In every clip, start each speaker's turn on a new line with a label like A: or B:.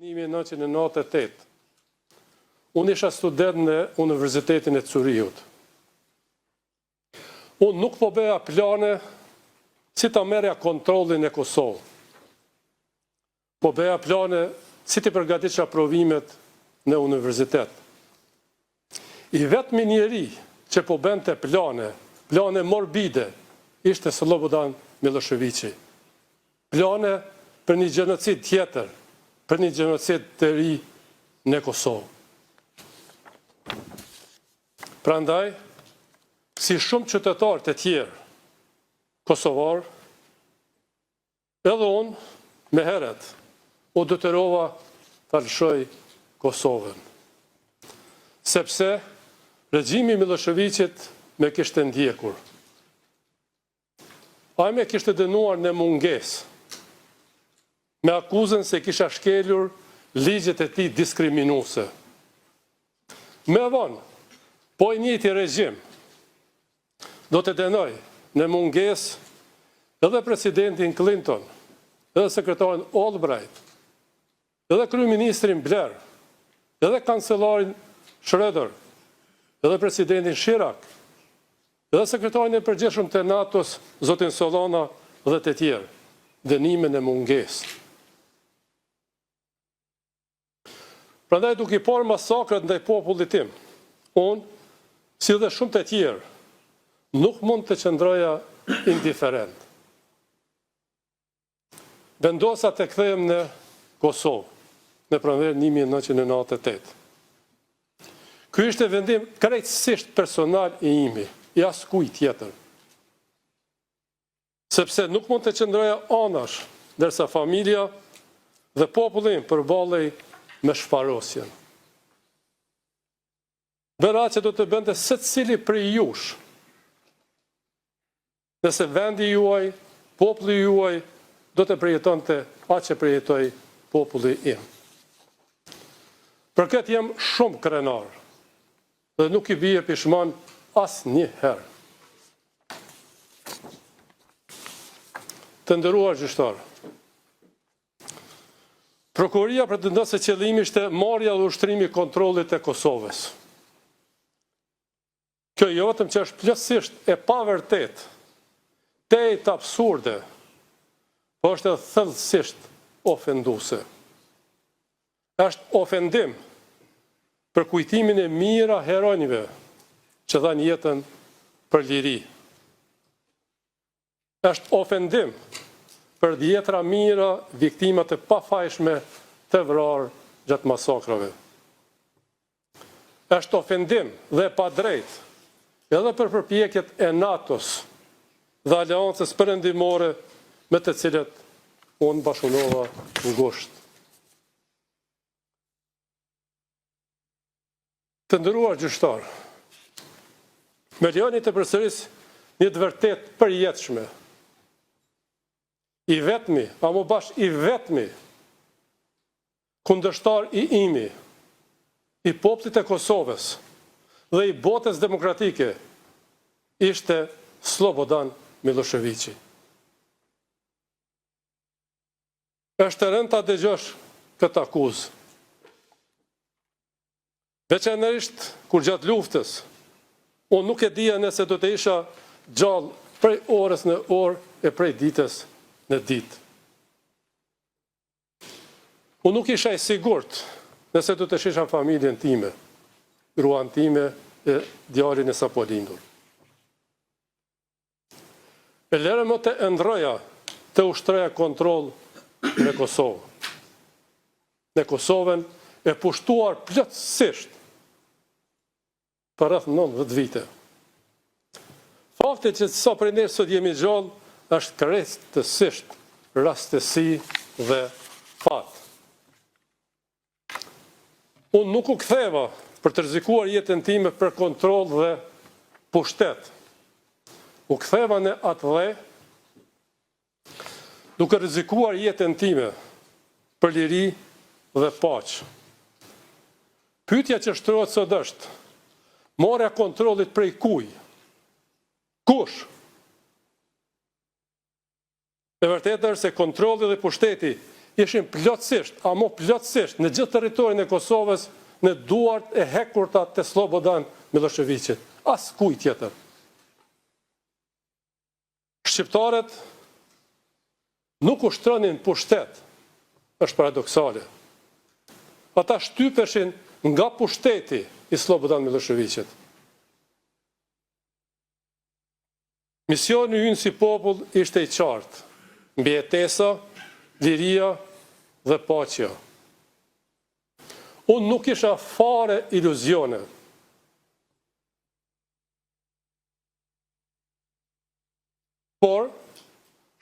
A: 1998. Unë isha student në Universitetin e Zuriut. Unë nuk po bëja plane si ta merja kontrollin e Kosovë. Po bëja plane si të përgatitja provimet në universitet. I vetmi njeri që po bënte plane morbide, ishte Slobodan Miloševići. Plane për një gjenocid tjetër, për një gjenocid të ri në Kosovë. Prandaj, si shumë qytetarë të tjerë kosovar, edhe unë me heret u detyrova të lëshoj Kosovën. Sepse regjimi Miloševićit me kishte ndjekur. Ai me kishte dënuar në mungesë, me akuzën se kisha shkelur ligjet e tij diskriminuese. Me vonë, po i njëjti regjim do të dënoj në mungesë edhe presidentin Clinton, edhe sekretarin Albright, edhe kryeministrin Blair, edhe kancelarin Schroeder, edhe presidentin Chirac, edhe sekretarin e përgjithshëm të NATO-s, zotin Solana dhe të tjerë, dënime në mungesë. Prandaj duke i parë masakrat ndaj popullit tim, unë, si dhe shumë të tjerë, nuk mund të qëndroja indiferent. Vendosa të kthehem në Kosovë, në pranverë 1998. Ky ishte vendim krejtësisht personal i imi, i askujt tjetër. Sepse nuk mund të qëndroja anash, ndërsa familja dhe popullin përballej me shfarosjen. Bëra që do të bënte secili prej jush, nëse vendi juaj, populli juaj, do të përjetonte atë që përjetoi populli im. Për këtë jam shumë krenar, dhe nuk i bie pishman asnjëherë. Të nderuar gjyqtarë, Prokuroria pretendon se qëllimi ishte marrja dhe ushtrimi i kontrollit të Kosovës. Kjo jo vetëm që është plotësisht e pavërtet, të absurde, po është edhe thellësisht ofenduese. Është ofendim për kujtimin e mira heronjve që dhanë jetën për liri. Është ofendim për dhjetra mira viktimat e pafajshme të vrarë gjatë masakrave. Është ofendim dhe pa drejt edhe për përpjekjet e NATO-s dhe aleancës perëndimore me të cilët unë bashkëpunova ngushtë. Të nderuar gjyqtar, me lejoni të përsëris një të vërtet përjetshme. I vetmi, apo bashkë i vetmi, kundërshtar i imi, i popullit e Kosovës dhe i botës demokratike, ishte Slobodan Miloševići. Është rënd ta dëgjosh këtë akuzë. Veçanërisht kur gjatë luftës, unë nuk e dija nëse do të isha gjallë prej orës në orë e prej ditës në ditë. Unë nuk isha i sigurt nëse do të shisha familjen time, gruan time e djalin e sapo lindur. E lere më të ndroja të ushtroja kontroll në Kosovë. Në Kosovën e pushtuar plotësisht për rreth 90 vite. Fakti që sa prej nesh sot jemi gjallë është krejtësisht rastësi dhe fat. Unë nuk u ktheva për të rrezikuar jetën time për kontroll dhe pushtet. U ktheva në atë dhe duke rrezikuar jetën time për liri dhe paqë. Pyetja që shtrohet sot është: marrja e kontrollit prej kuj? Kush? E vërtetë është se kontrolli dhe pushteti ishin plotësisht, amo plotësisht, në gjithë territorin e Kosovës, në duart e hekurta të Slobodan Miloševićit. As kuj tjetër. Shqiptarët nuk ushtronin pushtet, është paradoksale. Ata shtypeshin nga pushteti i Slobodan Miloševićit. Misioni ynë si popull ishte i qartë, mbijetesa, liria dhe paqja. Unë nuk isha fare iluzione. Por,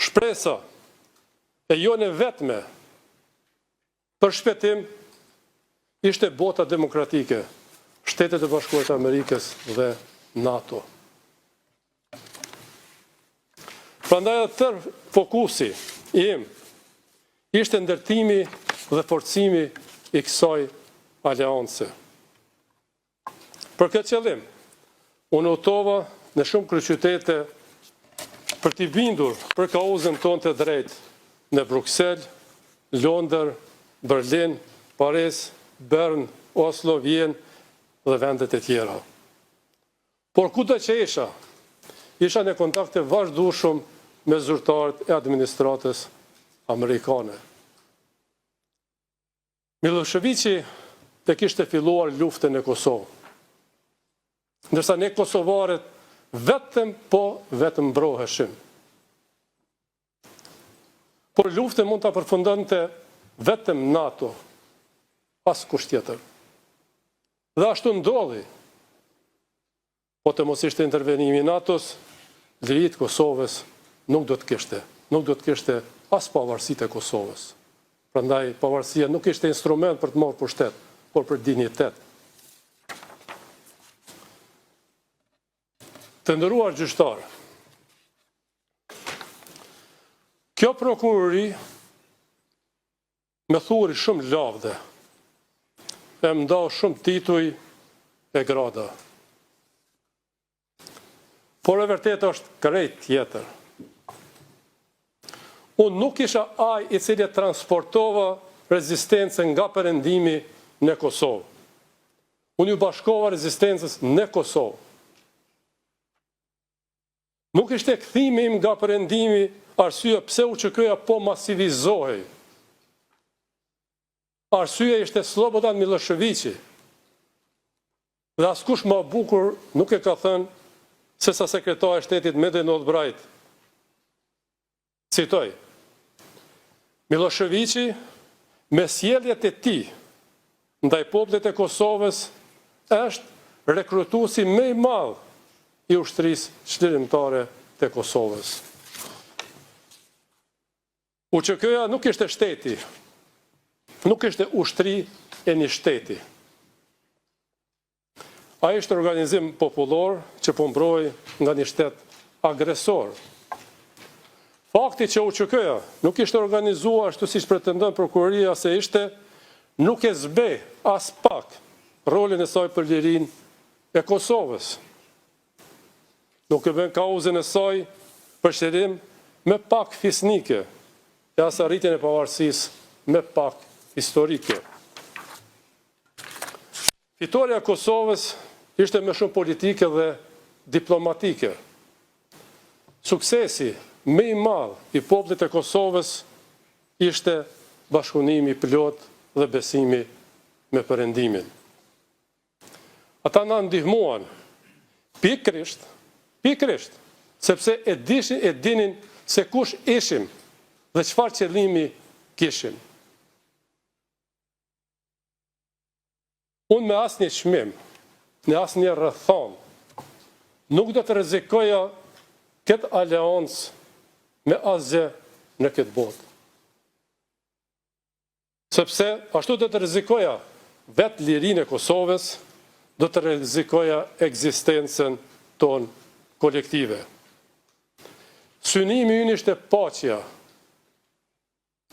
A: shpresa e jone vetme për shpëtim ishte bota demokratike, Shtetet e Bashkuara të Amerikës dhe NATO. Prandaj edhe tërë fokusi im ishte ndërtimi dhe forcimi i kësaj aleance. Për këtë qëllim, unë udhtova në shumë kryeqytete për t'i bindur për kauzën tonë të drejtë në Bruxelles, Londër, Berlin, Paris, Bern, Oslo, Vjen dhe vendet e tjera. Por kudo që isha në kontakte vazhdueshëm me zyrtarët e administratës amerikane. Miloševići e kishte filluar luftën në Kosovë, ndërsa ne kosovarët vetëm mbroheshim. Por luftën mund ta përfundonte vetëm NATO, pas kusht tjetër. Dhe ashtu ndodhi. Po të mos ishte intervenimi i NATO-s, lirit Kosovës nuk do të kishte as pavarësitë e Kosovës. Prandaj pavarësia nuk ishte instrument për të marrë pushtet, por për dinjitet. Të nderuar gjyqtarë, kjo prokurori me thuri shumë lavde, e më ndau shumë tituj e grada. Por e vërtet është krejt tjetër. Unë nuk isha ai i cili transportova rezistencën nga perëndimi në Kosovë. Unë ju bashkova rezistencës në Kosovë. Nuk ishte kthimi im nga perëndimi arsye pse UÇK-ja po masivizohej. Arsyeja ishte Slobodan Miloševići. Dhe askush më bukur nuk e ka thënë se sa sekretari i shtetit Madeleine Albright. Citoj: Miloševići me sjelljet e tij ndaj popullit të Kosovës është rekrutuesi më i madh i ushtrisë çlirimtare të Kosovës. UÇK-ja nuk ishte shteti, nuk ishte ushtri e një shteti. Ai ishte organizim popullor që po mbrojë nga një shtet agresor. Fakti që UÇK-ja nuk ishte organizuar ashtu siç pretendon prokuroria se ishte, nuk e zbe as pak rolin e saj për lirinë e Kosovës. Nuk e bën kauzën e saj për shërim me pak fisnike, e as arritjen e pavarësisë me pak historike. Fitoria e Kosovës ishte më shumë politike dhe diplomatike. Suksesi më i madh i popullit të Kosovës ishte bashkëpunimi plot dhe besimi me Perëndimin. Ata na ndihmuan pikërisht, sepse e dinin se kush ishim dhe çfarë qëllimi kishim. Unë me asnjë çmim, në asnjë rrethon, nuk do të rrezikoja këtë aleancë me asgjë në këtë botë. Sepse ashtu do të rrezikoja vetë lirinë e Kosovës, do të rrezikoja ekzistencën tonë kolektive. Synimi ynë ishte paqja,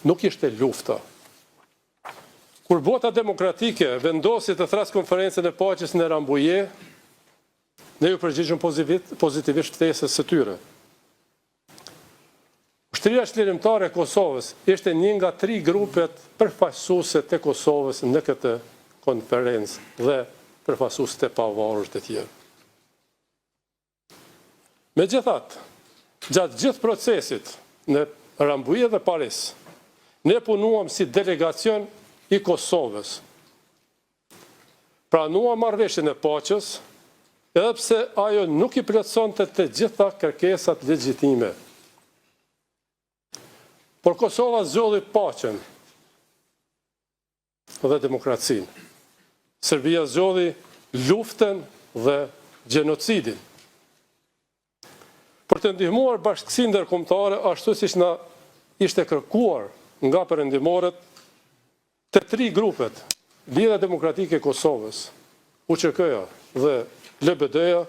A: nuk ishte lufta. Kur bota demokratike vendosi të thras konferencën e paqes në Rambuje, ne ju përgjigjëm pozitivisht ftesës së tyre. Shtria Çlirimtare e Kosovës ishte një nga 3 grupet përfaqësuese të Kosovës në këtë konferencë dhe përfaqësues të pavarur të tjerë. Megjithatë, gjatë gjithë procesit në Rambuje dhe Paris, ne punuam si delegacion i Kosovës. Pranuam marrëveshjen e paqes, edhe pse ajo nuk i plotësonte të gjitha kërkesat legjitime. Por Kosova zgjodhi paqen dhe demokracinë. Serbia zgjodhi luftën dhe gjenocidin. Për të ndihmuar bashkësinë ndërkombëtare ashtu siç na ishte kërkuar nga perëndimorët, të 3 grupet, Lidhja Demokratike e Kosovës, UÇK-ja dhe LBD-ja,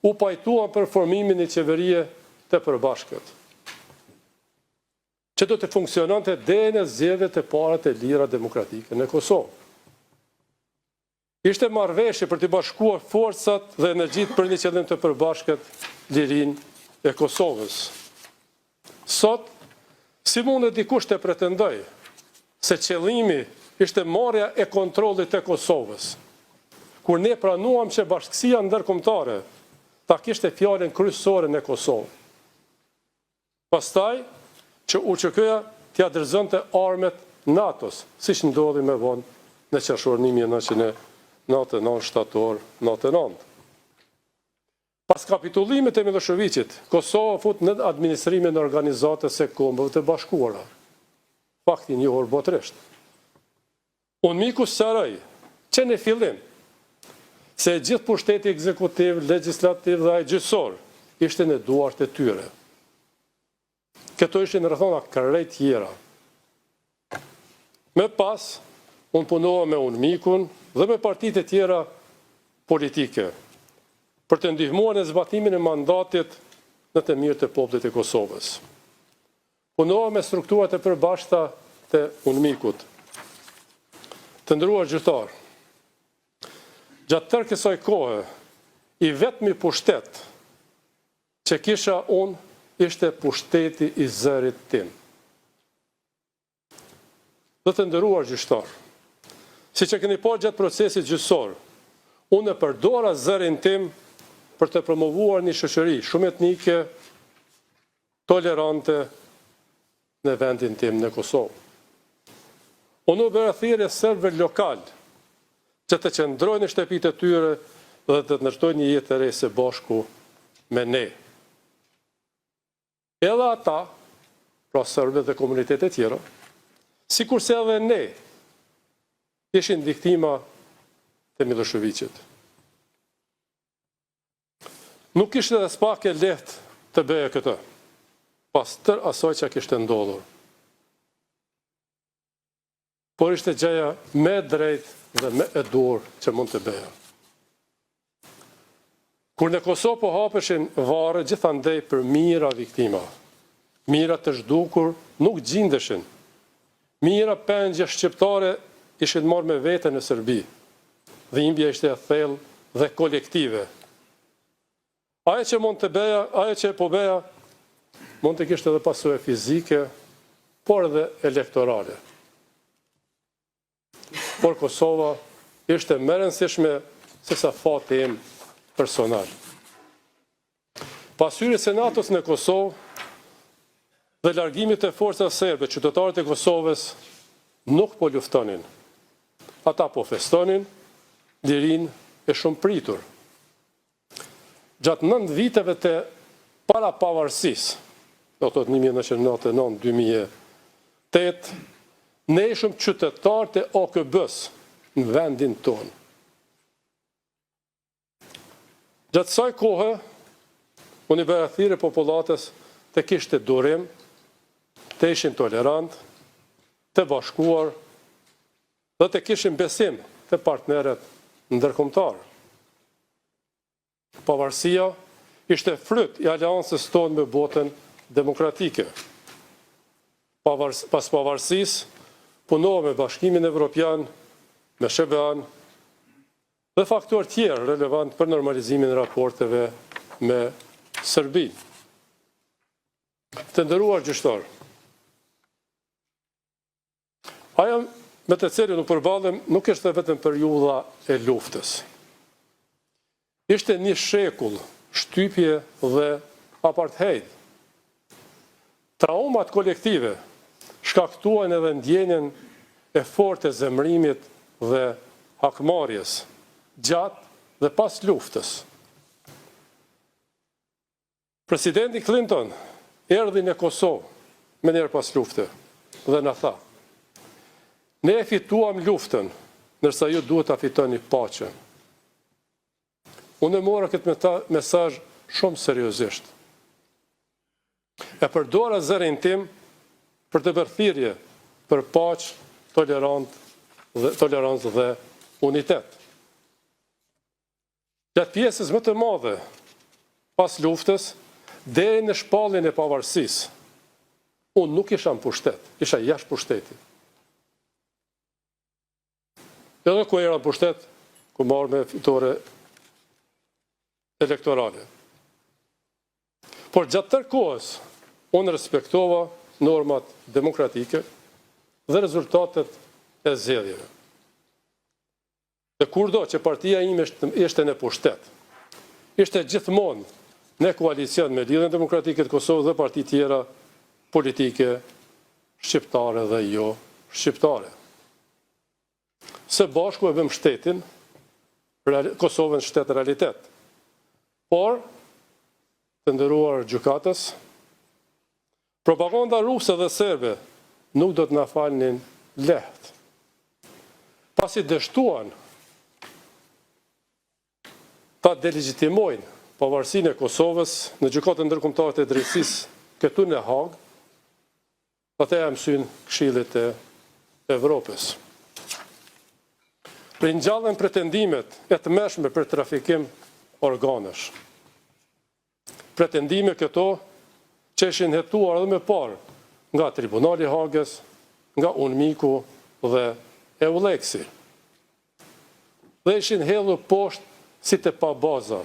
A: u pajtuan për formimin e qeverie të përbashkët, që do të funksiononte deri në zgjedhjet e para të lira demokratike në Kosovë. Ishte marrëveshje për të bashkuar forcat dhe energjitë për një qëllim të përbashkët, lirinë e Kosovës. Sot, si mund dikush të pretendoj se qëllimi ishte marrja e kontrollit të Kosovës, kur ne pranuam që bashkësia ndërkombëtare ta kishte fjalën kryesore në Kosovë. Pastaj, që UÇK-ja t'ia dorëzonte armet NATO-s, siç ndodhi më vonë në qershor 1999, shtator 99. Pas kapitullimit të Miloševićit, Kosova fut në administrimin e Organizatës së Kombeve të Bashkuara. Fakti njohur botërisht. Unë miku sqaroj që në fillim se gjithë pushteti ekzekutiv, legjislativ dhe gjyqësor ishte në duart e tyre. Këto ishin rrethona krejt tjera. Me pas, unë punova me unë mikun dhe me partitë e tjera politike, për të ndihmuar në zbatimin e mandatit në të mirë të popullit të Kosovës. Punova me strukturat e përbashkëta të UNMIK-ut. Të nderuar gjyqtar, gjatë tërë kësaj kohe, i vetmi pushtet që kisha unë ishte pushteti i zërit tim. Dhe të nderuar gjyqtar, si që keni parë gjatë procesit gjyqësor, unë e përdora zërin tim për të promovuar një shoqëri shumë etnike, tolerante në vendin tim në Kosovë. Unë u bëra thirrje serbëve lokal që të qëndrojnë në shtëpitë e tyre dhe të ndërtojnë një jetë të re së bashku me ne. Edhe ata, pra serbët dhe komunitetet tjera, sikurse edhe ne, ishin viktima të Miloševićit. Nuk ishte dhe s'pak e lehtë të bëje këtë, pas tërë asaj që kishte ndodhur. Por ishte gjëja me drejt dhe me e dur që mund të bëja. Kur në Kosovë po hapeshin varre gjithandej për mijëra viktima, mijëra të zhdukur nuk gjindeshin, mijëra pengje shqiptare ishin marrë me vete në Serbi, dhimbja ishte e thellë dhe kolektive. Ajo që mund të bëja, ajo që po bëja, mund të kishte edhe pasojë fizike, por edhe elektorale. Por Kosova ishte më e rëndësishme se sa fati im personal. Pas hyrjes së NATO-s në Kosovë dhe largimit të forcave serbe, qytetarët e Kosovës nuk po luftonin. Ata po festonin lirinë e shumë pritur. Gjatë 9 viteve të para pavarësisë, do të thotë 1999-2008, ne ishim qytetarë të OKB-s në vendin tonë. Gjatë kësaj kohe, unë i bëra thirrje popullatës të kishte durim, të ishin tolerant, të bashkuar dhe të kishin besim të partnerët ndërkombëtar. Pavarësia ishte fryt i aleancës tonë me botën demokratike. Pas pavarësisë, punova me Bashkimin Evropian, me SBA-n dhe faktorë tjerë relevant për normalizimin e raporteve me Serbinë. Të nderuar gjyqtar, ajo me të cilën u përballëm nuk ishte vetëm periudha e luftës. Ishte një shekull shtypje dhe apartheid. Traumat kolektive shkaktuan edhe ndjenjen e fortë e zemërimit dhe hakmarrjes gjatë dhe pas luftës. Presidenti Clinton erdhi në Kosovë me njerë pas lufte dhe në tha: ne e fituam luftën, nërsa ju duhet ta fitoni paqen. Unë e mora këtë mesazh shumë seriozisht. E përdora zërin tim për të bërë thirrje për paqë, tolerancë dhe unitet. Gjatë pjesës më të madhe pas luftës, deri në shpalljen e pavarësisë, unë nuk isha në pushtet, isha jashtë pushtetit. Edhe ku era në pushtet, ku marrë me fitore elektorale. Por gjatë tërë kohës, unë respektova normat demokratike dhe rezultatet e zgjedhjeve. Dhe kurdo që partia ime ishte në pushtet, ishte gjithmonë në koalicion me Lidhjen Demokratike të Kosovës dhe parti tjera politike shqiptare dhe jo shqiptare. Së bashku e bëm shtetin, Kosovën shtet realitet. Por, të nderuar gjykatës, propaganda ruse dhe serbe nuk do të na falnin lehtë. Pasi dështuan ta delegjitimojnë pavarësinë e Kosovës në gjykatën ndërkombëtare të drejtësisë këtu në Hagë, atë e mësyn Këshillit e Evropës. Ringjallën pretendimet e tmerrshme për trafikim organesh. Pretendime këto që ishin hetuar edhe më parë nga Tribunali i Hagës, nga UNMIK-u dhe EULEX-i. Dhe ishin hedhur poshtë si të pa baza.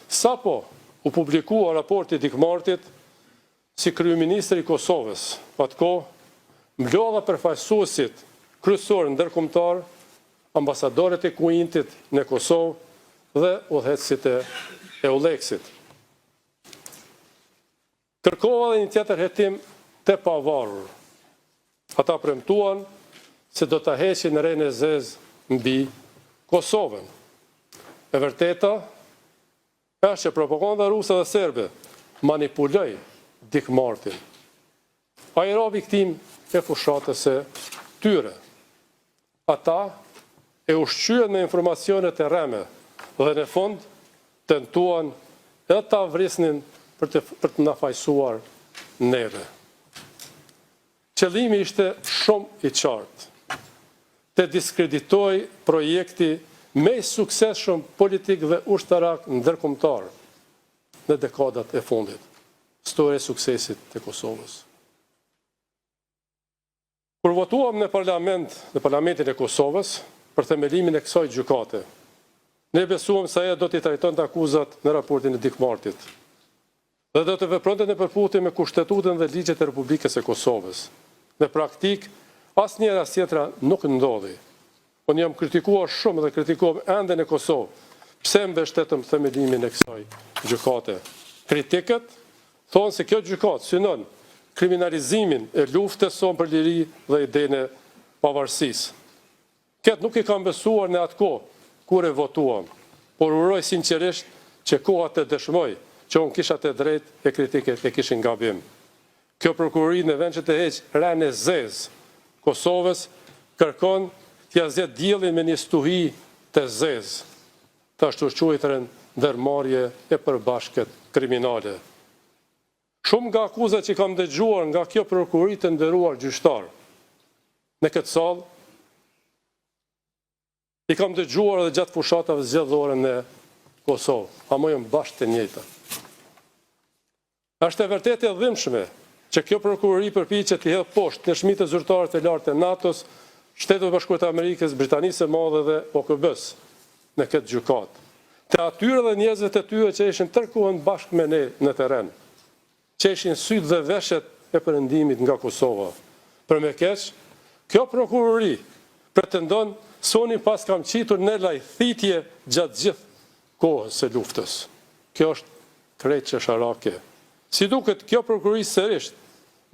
A: Sapo u publikua raporti Dikmartit, si kryeministri i Kosovës, atko mblodha përfaqësuesit kryesor ndërkombëtar, ambasadorët e Kuintit në Kosovë dhe udhëheqësit e EULEX-it. Kërkova dhe një tjetër hetim të pavarur. Ata premtuan se do ta heqin rrën e zezë mbi Kosovën. E vërteta është që propaganda ruse dhe serbe manipuloi Dikmartin. Ai ra viktim e fushatës së tyre. Ata e ushqyen me informacionet e rreme dhe në fund tentuan edhe ta vrisnin për të na fajsuar neve. Qëllimi ishte shumë i qartë. Të diskreditoj projekti me suksesshëm politik dhe ushtarak ndërkombëtar në dekadat e fundit. Storia e suksesit të Kosovës. Kur votuam në Parlamentin e Kosovës për themelimin e kësaj gjykate, ne besuam se ajo do t'i trajtonte akuzat në raportin e Dikmartit dhe do të vepronte në përputhje me Kushtetutën dhe ligjet e Republikës e Kosovës. Në praktik, asnjëra tjetra nuk ndodhi. Unë jam kritikuar shumë dhe kritikuam ende në Kosovë. Pse mbështetëm themelimin e kësaj gjykate? Kritikët thonë se kjo gjykatë synon kriminalizimin e luftës sonë për liri dhe idenë e pavarësisë. Këtë nuk i kam besuar në atë kohë kur e votuam, por uroj sinqerisht që koha të dëshmoj që unë kisha të drejtë e kritiket e kishin gabim. Kjo prokurori në vend që të heqë rrën e zezë Kosovës kërkon t'ia zgjedhë diellin me një stuhi të zezë, të ashtu quajturën ndërmarrje e përbashkët kriminale. Shumë nga akuzat që kam dëgjuar nga kjo prokurori të nderuar gjyqtar në këtë sallë, i kam dëgjuar edhe gjatë fushatave zgjedhore në Kosovë, ama janë bashkë të njëjta. Është e vërtetë e dhimbshme që kjo prokurori përpiqet të hedhë poshtë në shmitë zyrtarë të lartë të NATO-s, Shtetet e Bashkuara të Amerikës, Britanisë së Madhe dhe OKB-s në këtë gjykatë. Të atyre dhe njerëzve të tyre që ishin tërkohën bashkë me ne në terren. qeshin sytë dhe veshet e perëndimit nga Kosova. Për me keq, kjo prokurori pretendon se unë pas kam qitur në lajthitje gjatë gjithë kohës së luftës. Kjo është krejt qesharake. Si duket, kjo prokurori sërisht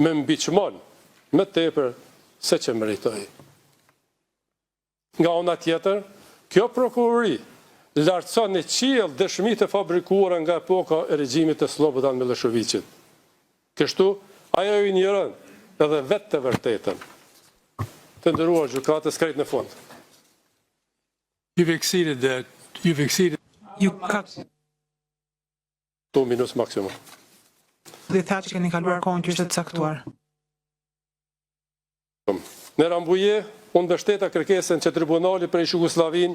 A: me mbiqmon më tepër se që meritoi. Nga ana tjetër, kjo prokurori lartëson në qiell dëshmitë e fabrikuara nga epoka e regjimit të Slobodan Miloševićit. Kështu, ajo i njërën edhe vetë të vërtetën. Të nderuar gjykatës, krejt në fund.
B: You've exceeded that. You've exceeded.
C: Ju ka
A: 2 minutë maksimum.
C: dhe tha që keni kaluar kohën që është të caktuar.
A: Në Rambuje, unë mbështeta kërkesën që tribunali për Jugosllavin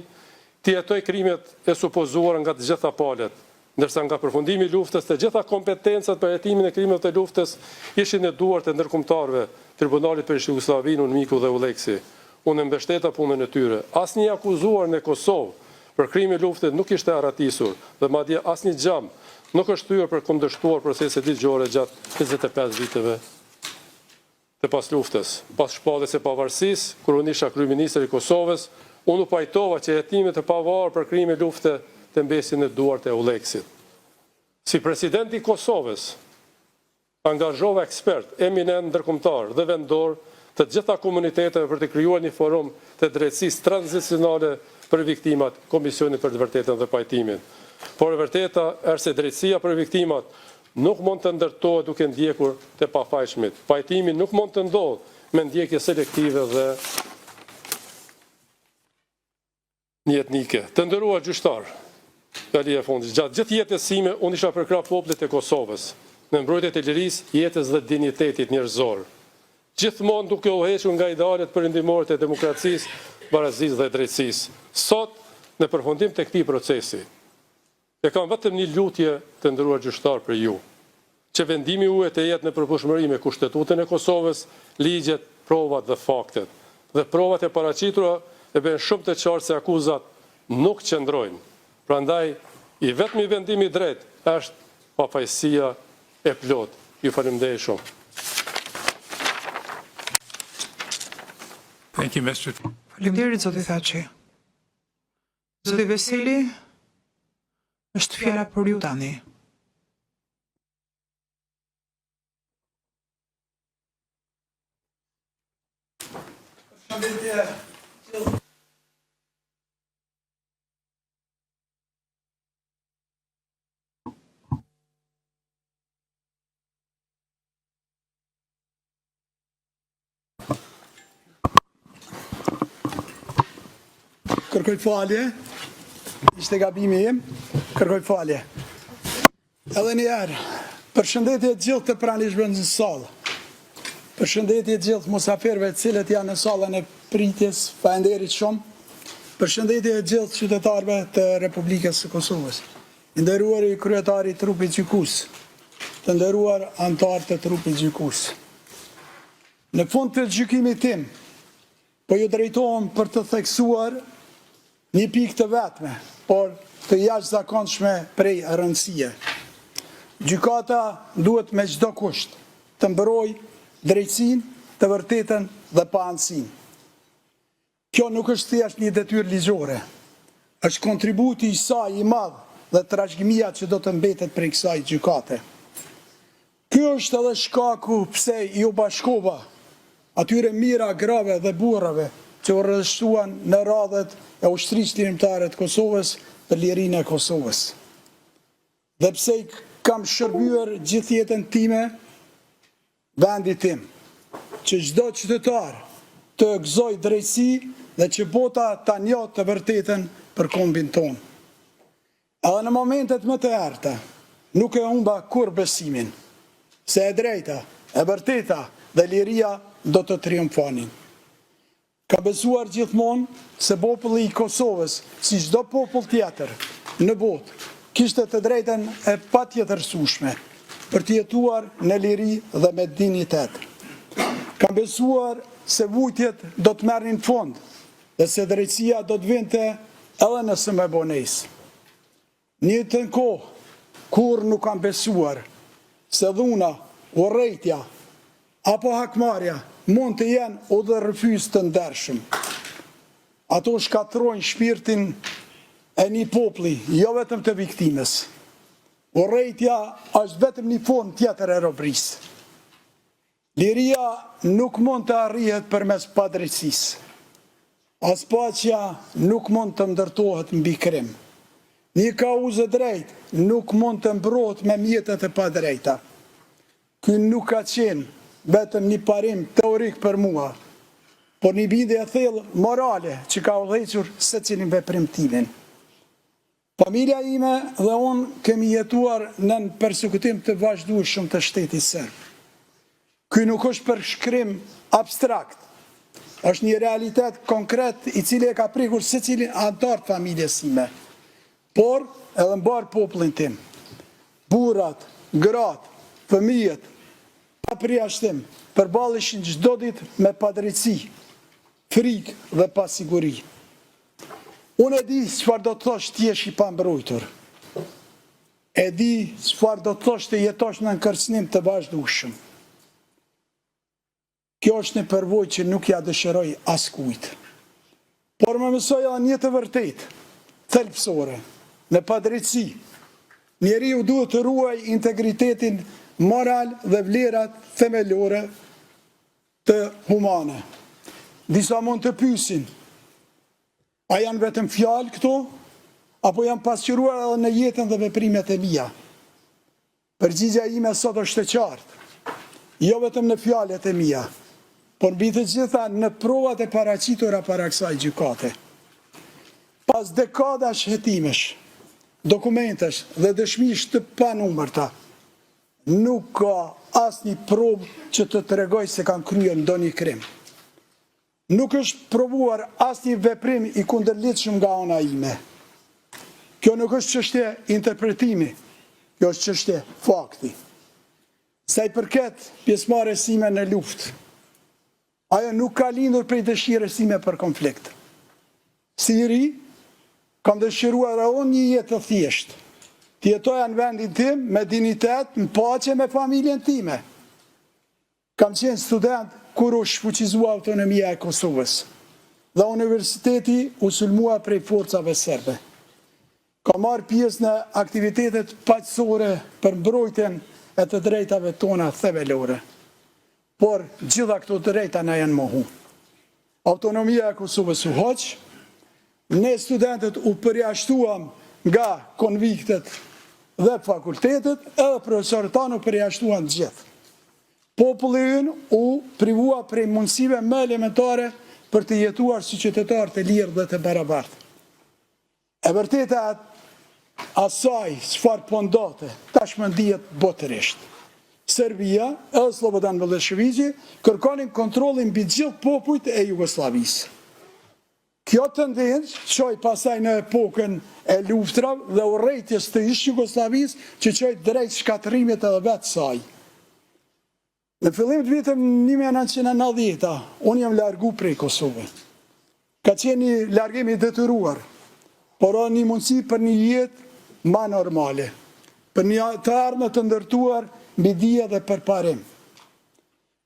A: të jetoj krimet e supozuar nga të gjitha palët, ndërsa nga përfundimi i luftës të gjitha kompetencat për hetimin e krimeve të luftës ishin në duart e ndërkombëtarëve, Tribunalit për Jugosllavin, Unmiku dhe Uleksi. Unë mbështeta punën e tyre. Asnjë akuzuar në Kosovë për krime luftës nuk ishte arratisur dhe madje asnjë gjam nuk është thyer për kundërshtuar proceset ligjore gjatë 25 viteve të pas luftës. Pas shpalljes së pavarësisë, kur unë isha kryeministër i Kosovës, unë u pajtova që hetimet e pavarur për krime lufte të mbesin në duart e Uleksit. Si president i Kosovës, angazhova ekspert, eminent ndërkombëtar dhe vendor të gjitha komuniteteve për të krijuar një forum të drejtësisë tranzicionale për viktimat, Komisioni për të vërtetën dhe pajtimin. Por e vërteta është se drejtësia për viktimat nuk mund të ndërtohet duke ndjekur të pafajshmit. Pajtimi nuk mund të ndodhë me ndjekje selektive dhe një etnike. Të nderuar gjyqtar, fjali e fundit, gjatë gjithë jetës sime unë isha përkrah popullit e Kosovës, në mbrojtjet e lirisë, jetës dhe dinjitetit njerëzor. Gjithmonë duke u hequr nga idealet perëndimore të demokracisë, barazisë dhe drejtësisë. Sot, në përfundim të këtij procesi, e kam vetëm një lutje të nderuar gjyqtar për ju, që vendimi juaj të jetë në përputhshmëri me Kushtetutën e Kosovës, ligjet, provat dhe faktet. Dhe provat e paraqitura e bën shumë të qartë se akuzat nuk qëndrojnë. Prandaj, i vetmi vendim i drejtë është pafajësia e plot. Ju faleminderit shumë.
B: Thank you, Mr.
C: Faleminderit, zoti Thaçi. Zoti Veseli, është fjala për ju tani.
D: Kërkoj falje, ishte gabimi im, kërkoj falje. Edhe një herë, përshëndetje të gjithë të pranishmëve në salë, përshëndetje të gjithë musafirëve cilët janë në salën e pritjes, falenderit shumë, përshëndetje të gjithë qytetarëve të Republikës së Kosovës, nderuar i kryetari i trupit gjykues, të nderuar anëtar të trupit gjykues. Në fund të gjykimit tim, po ju drejtohem për të theksuar një pikë të vetme, por të jashtëzakonshme prej rëndësie. Gjykata duhet me çdo kusht të mbrojë drejtësinë, të vërtetën dhe pa anësinë. Kjo nuk është thjesht një detyrë ligjore, është kontributi i saj i madh dhe trashëgimia që do të mbetet prej kësaj gjykate. Ky është edhe shkaku pse ju bashkova atyre mira grave dhe burrave që u rrështuan në radhët e ushtrisë lirimtare të Kosovës për lirinë e Kosovës. Dhe pse i kam shërbyer gjithë jetën time vendit tim, që çdo qytetar të gëzoj drejtësi dhe që bota ta njohë të vërtetën për kombin tonë. Edhe në momentet më të errta, nuk e humba kur besimin, se e drejta, e vërteta dhe liria do të triumfonin. Ka besuar gjithmonë se populli i Kosovës, si çdo popull tjetër në botë, kishte të drejtën e patjetërsueshme për të jetuar në liri dhe me dinjitet. Ka besuar se vujtjet do të merrnin fund dhe se drejtësia do të vinte edhe nëse më bonesë. Në një kohë, kur nuk kam besuar se dhuna, urrejtja, apo hakmarja mund të jenë o dhe rëfys të ndershëm. Ato shkatrojnë shpirtin e një popli, jo vetëm të viktimës. Urrejtja është vetëm një formë tjetër e robrisë. Liria nuk mund të arrihet përmes padrejtësisë. As paqja nuk mund të ndërtohet mbi krim. Një kauzë drejt nuk mund të mbrohet me mjetet e padrejta. Ky nuk ka qenë vetëm një parim teorik për mua, por një bindje e thellë morale që ka udhëhequr secilin veprimtimin. Familja ime dhe unë kemi jetuar në përsekutim të vazhdueshëm të shtetit serb. Ky nuk është përshkrim abstrakt, është një realitet konkret i cili e ka prekur secilin antar të familjes ime, por edhe mbar popullin tim. Burrat, gratë, fëmijët, pa përjashtim, përballishin çdo ditë me padrejtësi, frikë dhe pasiguri. Unë e di çfarë do të thosh të jesh i pambrojtur. E di çfarë do të thosh të jetosh në kërcënim të vazhdueshëm. Kjo është një përvojë që nuk ja dëshiroj askujt. Por më mësoi edhe një të vërtetë, thelbësore, në padrejtësi. Njeriu duhet të ruajë integritetin moral dhe vlerat themelore të humane. Disa mund të pyesin, a janë vetëm fjalë këto, apo janë pasqyruar edhe në jetën dhe veprimet e mia? Përgjigjja ime sot është e qartë, jo vetëm në fjalët e mia, por mbi të gjitha në provat e paraqitura para kësaj gjykate. Pas dekadash hetimesh, dokumentesh dhe dëshmish të panumërta, nuk ka asnjë provë që të tregoj se kanë kryer ndonjë krim. Nuk është provuar asnjë veprim i kundërlidhshëm nga ana ime. Kjo nuk është çështje interpretimi, kjo është çështje fakti. Sa i përket pjesëmarrjes sime në luftë, ajo nuk ka lindur prej dëshirës sime për konflikt. Si i ri, kam dëshiruar edhe një jetë të thjeshtë, të jetoja në vendin tim me dinitet, në paqe me familjen time. Kam qenë student kur u shfuqizua autonomia e Kosovës dhe universiteti u sulmua prej forcave serbe. Kam marrë pjesë në aktivitetet paqësore për mbrojtjen e të drejtave tona themelore. Por gjitha këto drejta na janë mohu. Autonomia e Kosovës u hoq, ne studentët u përjashtuam nga konviktet dhe fakultetet, edhe profesorët tanë u përjashtuan gjithë. Populli ynë u privua prej mundësive më elementare për të jetuar si qytetar të lirë dhe të barabartë. E vërteta asaj çfarë po ndodhte, tashmë ndihet botërisht. Serbia e Slobodan Miloševići kërkonin kontrollin mbi gjithë popujt e Jugosllavisë. Kjo tendencë çoi pasaj në epokën e luftrave dhe urrejtjes të ish Jugosllavisë që çoi drejt shkatërimit edhe vetë saj. Në fillim të vitit 1990, unë jam largu prej Kosovës. Ka qenë një largim i detyruar, por një mundësi për një jetë ma normale, për një të ardhmë të ndërtuar mbi dije dhe përparim.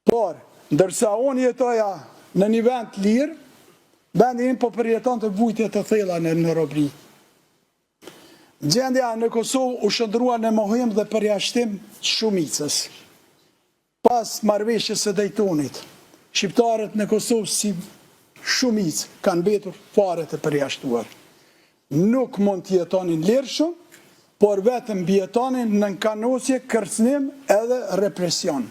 D: Por, ndërsa unë jetoja në një vend të lirë, vendi im po përjeton të vujtje të thella në robri. Gjendja në Kosovë u shndrua në mohim dhe përjashtim shumicës. Pas marrëveshjes së Daytonit, shqiptarët në Kosovë si shumicë kanë mbetur fare të përjashtuar. Nuk mund të jetonin lirshëm, por vetëm bjetonin në nkanosje, kërcënim edhe represion.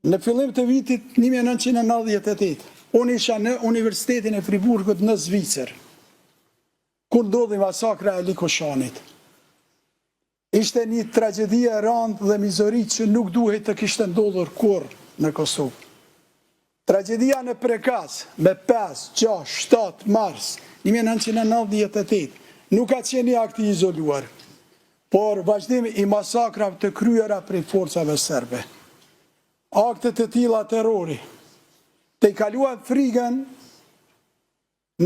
D: Në fillim të vitit 1998, unë isha në Universitetin e Friburgut në Zvicër, kur ndodhi masakra e Likoshanit. Ishte një tragedi e rëndë dhe mizori që nuk duhet të kishte ndodhur kurrë në Kosovë. Tragedia në Prekaz me 5, 6, 7 mars 1998 nuk ka qenë një akt i izoluar, por vazhdim i masakrave të kryera prej forcave serbe. Akte të tilla terrori të i kaluan frikën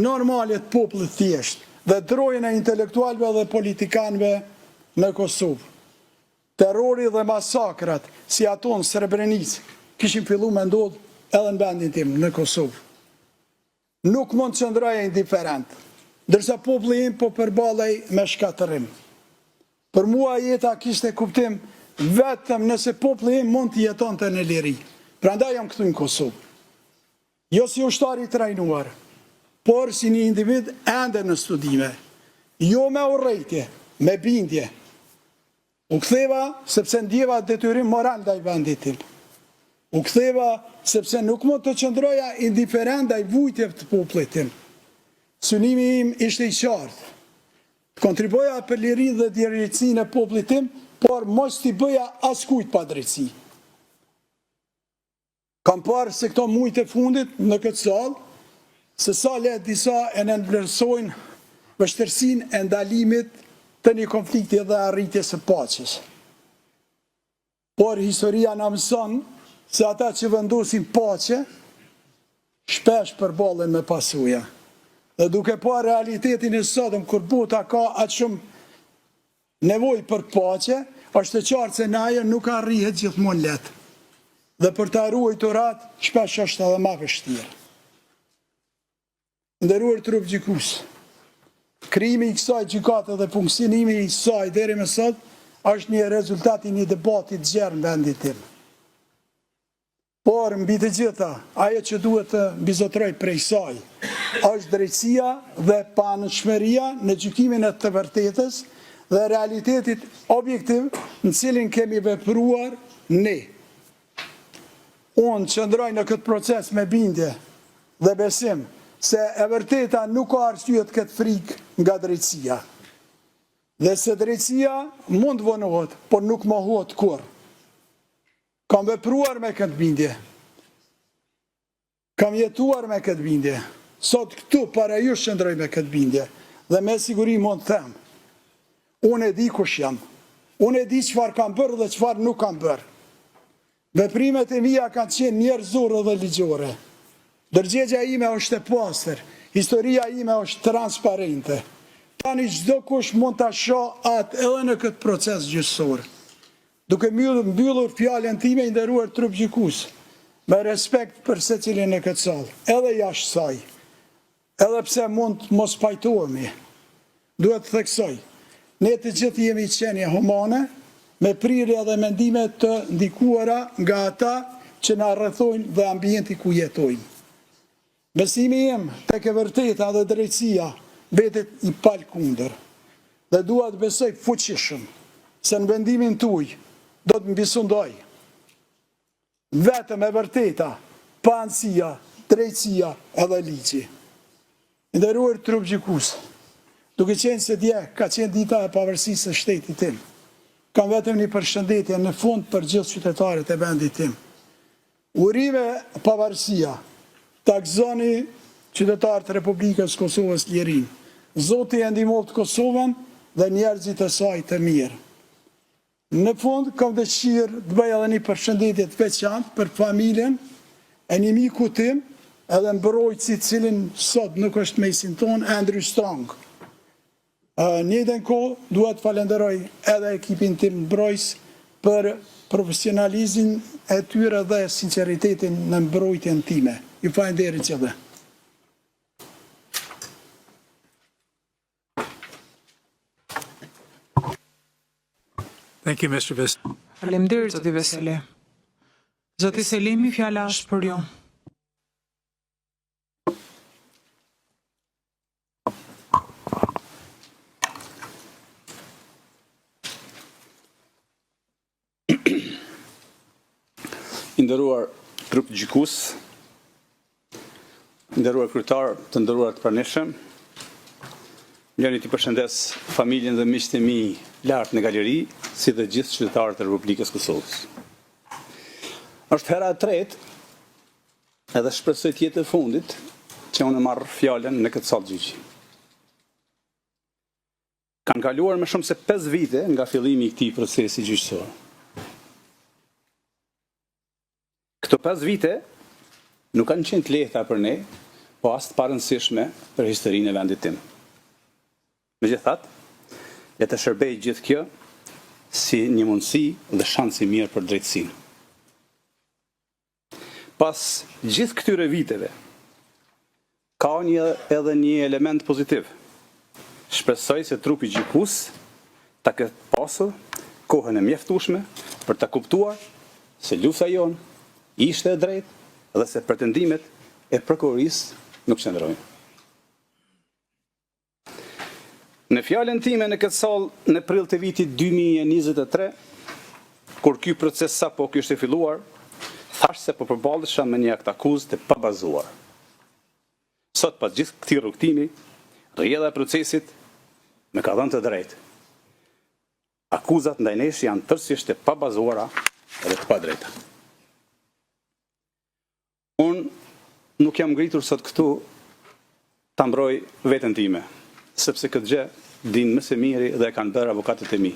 D: normale të popullit thjesht dhe drojën e intelektualëve dhe politikanëve në Kosovë. terrori dhe masakrat, si ato në Srebrenic, kishin fillu me ndodhë edhe në vendin tim, në Kosovë. Nuk mund të qëndroja indiferent, ndërsa populli im po përballej me shkatërim. Për mua jeta kishte kuptim vetëm nëse populli im mund të jetonte në liri. Prandaj jam këtu në Kosovë. Jo si ushtar i trajnuar, por si një individ ende në studime. Jo me urrejtje, me bindje. U ktheva sepse ndjeva detyrim moral ndaj vendit tim. U ktheva sepse nuk mund të qëndroja indiferent ndaj vujtjeve të popullit tim. Synimi im ishte i qartë. Të kontribuoja për liri dhe drejtësinë e popullit tim, por mos t'i bëja askujt pa drejtësi. Kam parë se këto mujt e fundit në këtë sallë, se sa le disa e nënvlerësojnë vështirësinë e ndalimit të një konflikti dhe arritjes së paqes. Por historia na mëson se ata që vendosin paqe shpesh përballen me pasuja. Dhe duke pa realitetin e sotëm, kur bota ka atë shumë nevojë për paqe, është e qartë se na ajo nuk arrihet gjithmonë lehtë. Dhe për ta ruajtur atë, shpesh është edhe më vështirë. Nderuar trup gjykues, krijimi i kësaj gjykate dhe funksionimi i saj deri më sot është një rezultat i një debati të gjerë në vendin tim. Por mbi të gjitha, ajo që duhet të mbizotroj prej saj është drejtësia dhe panëshmëria në gjykimin e të vërtetës dhe realitetit objektiv në cilin kemi vepruar ne. Unë qëndroj në këtë proces me bindje dhe besim se e vërteta nuk ka arsye të ketë frikë nga drejtësia. Dhe se drejtësia mund vonohet, por nuk mohohet kurrë. Kam vepruar me këtë bindje. Kam jetuar me këtë bindje. Sot këtu para ju qëndroj me këtë bindje. Dhe me siguri mund të them. Unë e di kush jam. Unë e di çfarë kam bërë dhe çfarë nuk kam bërë. Veprimet e mia kanë qenë njerëzore dhe ligjore. Dërgjegja ime është e pastër, historia ime është transparente. Tani çdo kush mund ta shoh atë edhe në këtë proces gjyqësor. Duke mbyllur fjalën time, i nderuar trup gjykues, me respekt për secilin në këtë sallë, edhe jashtë saj, edhe pse mund të mos pajtohemi, duhet të theksoj, ne të gjithë jemi qenie humane, me prirje dhe mendime të ndikuara nga ata që na rrethojnë dhe ambienti ku jetojmë. Besimi im tek e vërteta dhe drejtësia betet i palkundër. Dhe dua të besoj fuqishëm se në vendimin tuaj do të mbisundoj. Vetëm e vërteta, pa anësia, drejtësia edhe ligji. Nderuar trup gjykues, duke qenë se dje ka qenë dita e pavarësisë së shtetit tim, kam vetëm një përshëndetje në fund për gjithë qytetarët e vendit tim. Urime pavarësia, ta gëzoni qytetarët e Republikës Kosovës lirin. Zoti e ndihmoft Kosovën dhe njerëzit e saj të mirë. Në fund, kam dëshirë të bëj edhe një përshëndetje të veçantë për familjen e një miku tim, edhe mbrojtësi cilin sot nuk është mesin ton, Andrew Strong. Njëjtën kohë duhet falenderoj edhe ekipin tim mbrojtës për profesionalizmin e tyre dhe sinqeritetin në mbrojtjen time. Ju falenderoj gjithë.
B: Thank you, Mr. Veseli.
C: Faleminderit, zoti Veseli. Zoti Selimi, fjala është për ju.
E: Nderuar trup gjykues, nderuar kryetar, të nderuar të pranishëm, lëni të përshëndes familjen dhe miqtë e mi lart në galeri, si dhe gjithë qytetarët e Republikës Kosovës. Është hera e tretë, edhe shpresoj të jetë e fundit, që unë marr fjalën në këtë sallë gjyqi. Kanë kaluar më shumë se 5 vite nga fillimi i këtij procesi gjyqësor. Këto 5 vite nuk kanë qenë të lehta për ne, po as të parëndësishme për historinë e vendit tim. Megjithatë, le të shërbej gjithë kjo si një mundësi dhe shans i mirë për drejtësinë. Pas gjithë këtyre viteve, ka edhe një element pozitiv. Shpresoj se trupi gjykues ta ketë pasur kohën e mjaftueshme për ta kuptuar se lufta jonë ishte e drejtë dhe se pretendimet e prokurorisë nuk qëndrojnë. Në fjalën time në këtë sallë në prill të vitit 2023, kur ky proces sapo kishte filluar, thash se po përballesha me një akt akuzë të pabazuar. Sot pas gjithë këtij rrugtimi, rrjedha e procesit më ka dhënë të drejtë. Akuzat ndaj nesh janë tërësisht të pabazuara dhe të padrejta. Unë nuk jam ngritur sot këtu ta mbroj veten time, sepse këtë gjë din më së miri dhe e kanë bërë avokatët e mi.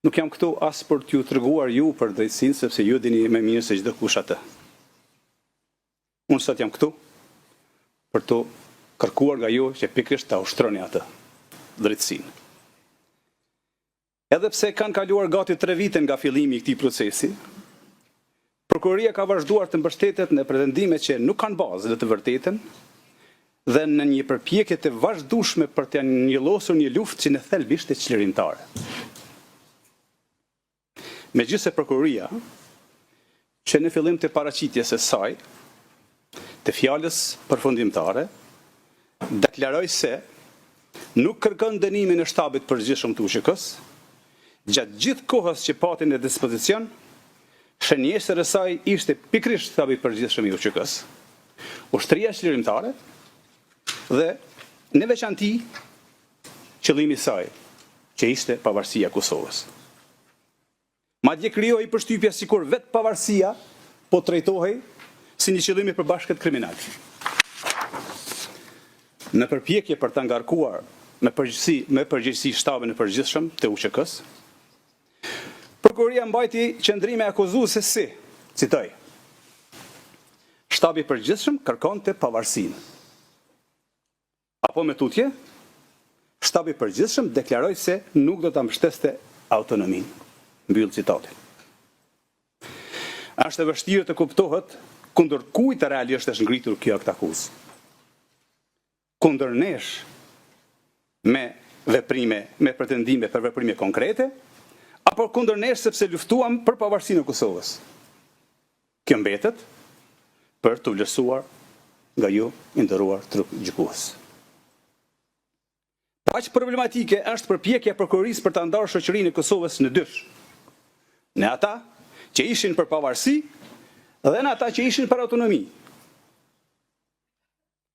E: Nuk jam këtu as për t'ju treguar ju për drejtësinë, sepse ju dini më mirë se çdo kush atë. Unë sot jam këtu për të kërkuar nga ju që pikërisht ta ushtroni atë drejtësinë. Edhe pse kanë kaluar gati 3 vite nga fillimi i këtij procesi, prokuroria ka vazhduar të mbështetet në pretendime që nuk kanë bazë dhe të vërtetën, dhe në një përpjekje të vazhdueshme për të njëllosur një luftë që në thelb ishte çlirimtare. Megjithëse prokuroria, që në fillim të paraqitjes së saj, të fjalës përfundimtare, deklaroi se nuk kërkon dënimin e shtabit përgjithshëm të UÇK-s, gjatë gjithë kohës që pati në dispozicion, shënjeshtja e saj ishte pikërisht shtabi i përgjithshëm i UÇK-s, ushtria çlirimtare dhe në veçanti qëllimi i saj, që ishte pavarësia e Kosovës. Madje krijoi përshtypje sikur vetë pavarësia po trajtohej si një qëllim i përbashkët kriminal. Në përpjekje për ta ngarkuar me përgjegjësi shtabin e përgjithshëm të UÇK-s, prokuroria mbajti qëndrime akuzuese si, citoj, shtabi i përgjithshëm kërkonte pavarësinë. Apo me tutje, shtabi i përgjithshëm deklaroi se nuk do ta mbështeste autonominë. Mbyll citatin. Është e vështirë të kuptohet kundër kujt realisht është ngritur kjo akt akuzë. Kundër nesh me pretendime për veprime konkrete, apo kundër nesh sepse luftuam për pavarësinë e Kosovës. Kjo mbetet për të vlerësuar nga ju i nderuar trup gjykues. Aq problematike është përpjekja e prokurorisë për ta ndarë shoqërinë e Kosovës në dysh. Në ata që ishin për pavarësi dhe në ata që ishin për autonomi.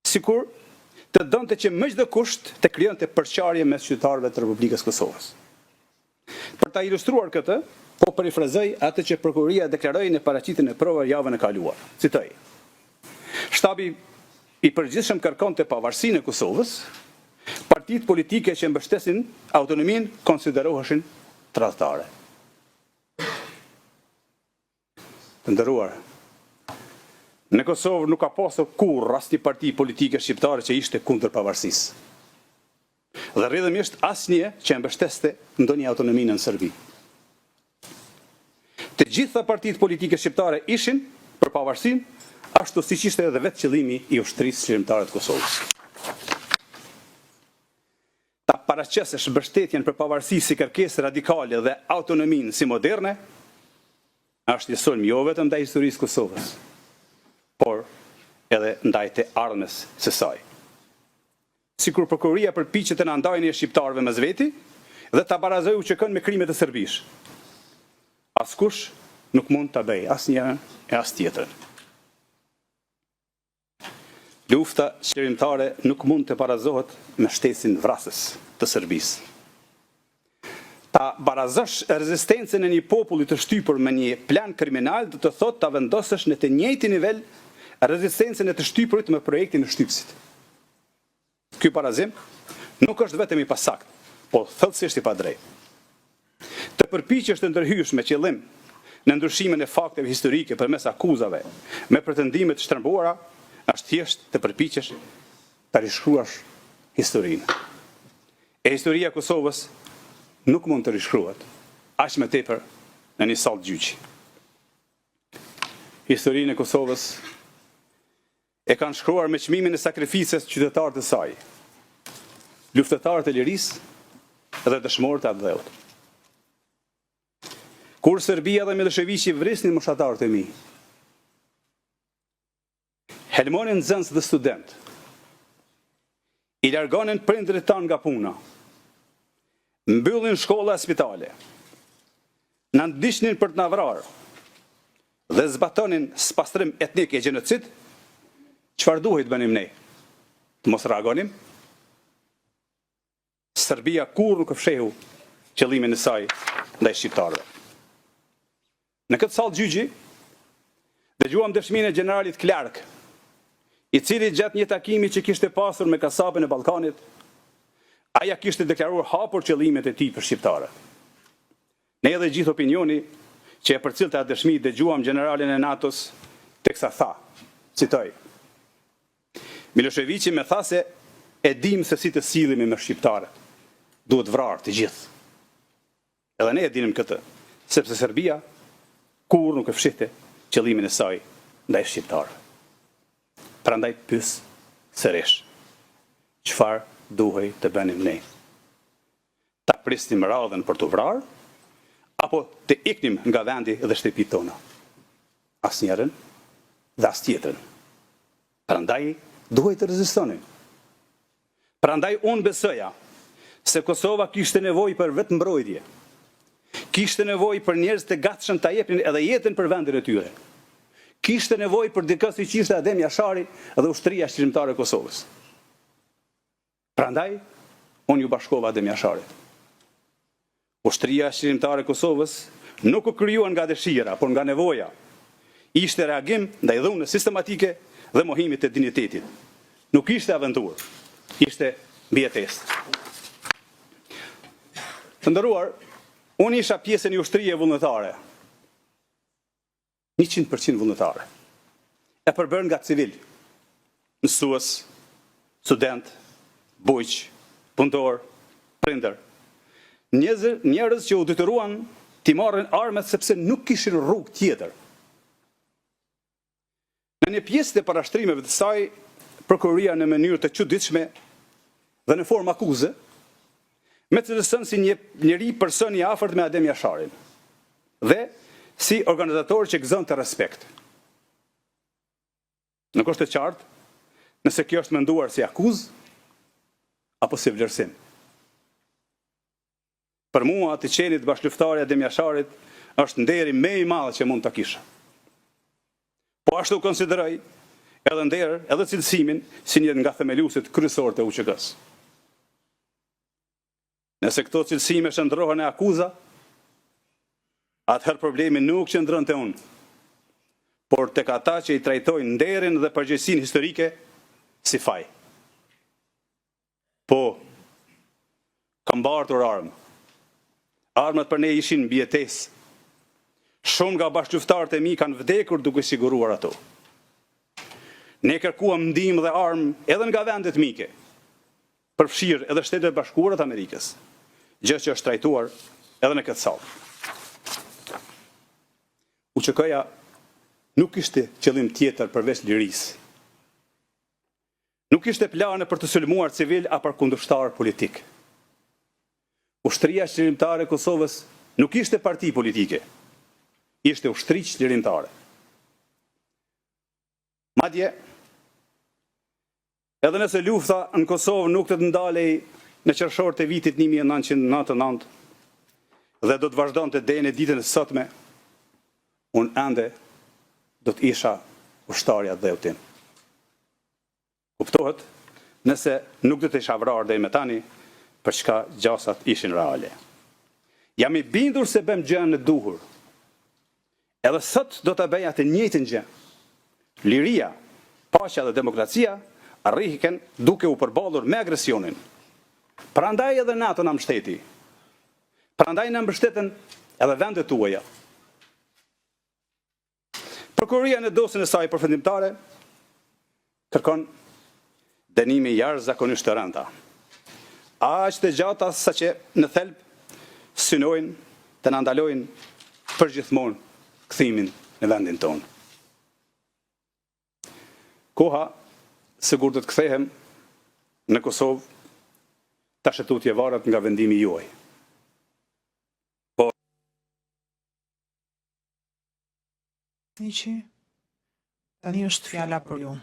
E: Sikur të donte që me çdo kusht të krijonte përqarje mes qytetarëve të Republikës Kosovës. Për ta ilustruar këtë, po parafrazoj atë që prokuroria deklaroi në paraqitjen e provave javën e kaluar. Citoj: Shtabi i përgjithshëm kërkonte pavarësinë e Kosovës, partitë politike që mbështesin autonominë konsideroheshin tradhtare. Të nderuar, në Kosovë nuk ka pasur kurrë asnjë parti politike shqiptare që ishte kundër pavarësisë. Dhe rrjedhëmisht asnjë që mbështeste ndonjë autonominë në Serbi. Të gjitha partitë politike shqiptare ishin për pavarësinë, ashtu siç ishte edhe vetë qëllimi i ushtrisë çlirimtare të Kosovës. Ta paraqesesh mbështetjen për pavarësi si kërkesë radikale dhe autonominë si moderne, është një sulm jo vetëm ndaj historisë Kosovës, por edhe ndaj të ardhmes së saj. Sikur prokuroria përpiqet të na ndajë ne shqiptarëve mes veti dhe ta barazojë UÇK-n me krimet e Serbisë. Askush nuk mund ta bëjë asnjërin e as tjetrën. Lufta çlirimtare nuk mund të barazohet me shtesin vrasës të Serbisë. Ta barazosh rezistencën e një populli të shtypur me një plan kriminal do të thotë ta vendosësh në të njëjtin nivel rezistencën e të shtypurit me projektin e shtypësit. Ky barazim nuk është vetëm i pasakt, por thellësisht i padrejtë. Të përpiqesh të ndërhysh me qëllim në ndryshimin e fakteve historike përmes akuzave me pretendime të shtrëmbuara, është thjesht të përpiqesh ta rishkruash historinë. E historia e Kosovës nuk mund të rishkruhet, aq më tepër në një sallë gjyqi. Historinë e Kosovës e kanë shkruar me çmimin e sakrificës qytetarët e saj, luftëtarët e lirisë dhe dëshmorët e atë dheut. Kur Serbia dhe Miloševiqi vrisnin moshatarët e mi, helmonin nxënës dhe student, i largonin prindrit tanë nga puna, mbyllin shkolla e spitale, na ndiqnin për të na vrarë dhe zbatonin spastrim etnik e gjenocid, çfarë duhet të bënim ne? Të mos reagonim? Serbia kur nuk fshehu qëllimin e saj ndaj shqiptarëve. Në këtë sallë gjyqi dëgjuam dëshminë e generalit Clark, i cili gjatë një takimi që kishte pasur me kasapën e Ballkanit, aja kishte deklaruar hapur qëllimet e tij për shqiptarët. Ne edhe gjithë opinioni që e përcillte atë dëshmi dëgjuam generalin e NATO-s teksa tha, citoj: Miloševiqi më tha se e dim se si të sillemi me shqiptarët. Duhet vrarë të gjithë. Edhe ne e dinim këtë, sepse Serbia kur nuk e fshihte qëllimin e saj ndaj shqiptarëve. Prandaj pyes sërish, çfarë duhej të bënim ne? Ta prisnim radhën për të vrarë, apo të iknim nga vendi dhe shtëpitë tona? Asnjërin dhe as tjetrën. Prandaj duhej të rezistonin. Prandaj unë besoja se Kosova kishte nevojë për vetë mbrojtje. Kishte nevojë për njerëz të gatshëm ta jepnin edhe jetën për vendin e tyre. Kishte nevojë për dikë siç ishte Adem Jashari dhe ushtria shqiptare e Kosovës. Prandaj unë ju bashkova Adem Jasharit. Ushtria shqiptare e Kosovës nuk u krijuan nga dëshira, por nga nevoja. Ishte reagim ndaj dhunës sistematike dhe mohimit të dinjitetit. Nuk ishte aventurë, ishte mbijetesë. Të nderuar, unë isha pjesë e një ushtrie vullnetare, 100% vullnetare, e përbërë nga civil, mësues, student, bujq, punëtor, prindër, njerëz që u detyruan t'i marrin armet sepse nuk kishin rrugë tjetër. Në një pjesë të parashtrimeve të saj, prokuroria në mënyrë të çuditshme dhe në formë akuze, me të lësën si njëri person i afërt me Adem Jasharin dhe si organizator që gëzon të respekt. Nuk është e qartë nëse kjo është menduar si akuzë apo si vlerësim. Për mua, të qenit bashkëluftari Adem Jasharit është nderi më i madh që mund ta kisha. Po ashtu konsideroj edhe nder, edhe cilësimin si një nga themeluesit kryesorë të UÇK-s. Nëse këto cilësime shndrohen e akuza, atëherë problemi nuk qëndron te unë, por tek ata që i trajtojnë nderin dhe përgjegjësinë historike si faj. Po, kam mbartur armë. Armët për ne ishin mbijetesë. Shumë nga bashkëlufttarët e mi kanë vdekur duke siguruar ato. Ne kërkuam ndihmë dhe armë edhe nga vendet mike, përfshirë edhe Shtetet e Bashkuara të Amerikës, gjë që është trajtuar edhe në këtë sallë. UÇK-ja nuk kishte qëllim tjetër përveç lirisë. Nuk kishte plane për të sulmuar civil apo kundërshtar politik. Ushtria Shqirimtare e Kosovës nuk ishte parti politike, ishte ushtri çlirimtare. Madje, edhe nëse lufta në Kosovë nuk të ndalej në qershor të vitit 1999 dhe do të vazhdonte deri në ditën e sotme, unë ende do të isha ushtarja dhe utim. Kuptohet, nëse nuk do të isha vrarë deri më tani, për çka gjasat ishin reale. Jam i bindur se bëm gjën e duhur. Edhe sot do ta bëj atë njëjtën gjë. Liria, paqja dhe demokracia arrihen duke u përballur me agresionin. Prandaj edhe NATO na mbështeti. Prandaj na mbështeten edhe vendet tuaja. Prokuroria në dosjen e saj përfundimtare kërkon dënime jashtëzakonisht të rënda. Aq të gjata saqë në thelb synojnë të na ndalojnë përgjithmonë kthimin në vendin tonë. Koha sigur do të kthehem në Kosovë ta shëtutje varet nga vendimi juaj.
C: Niqi, tani është fjala për ju.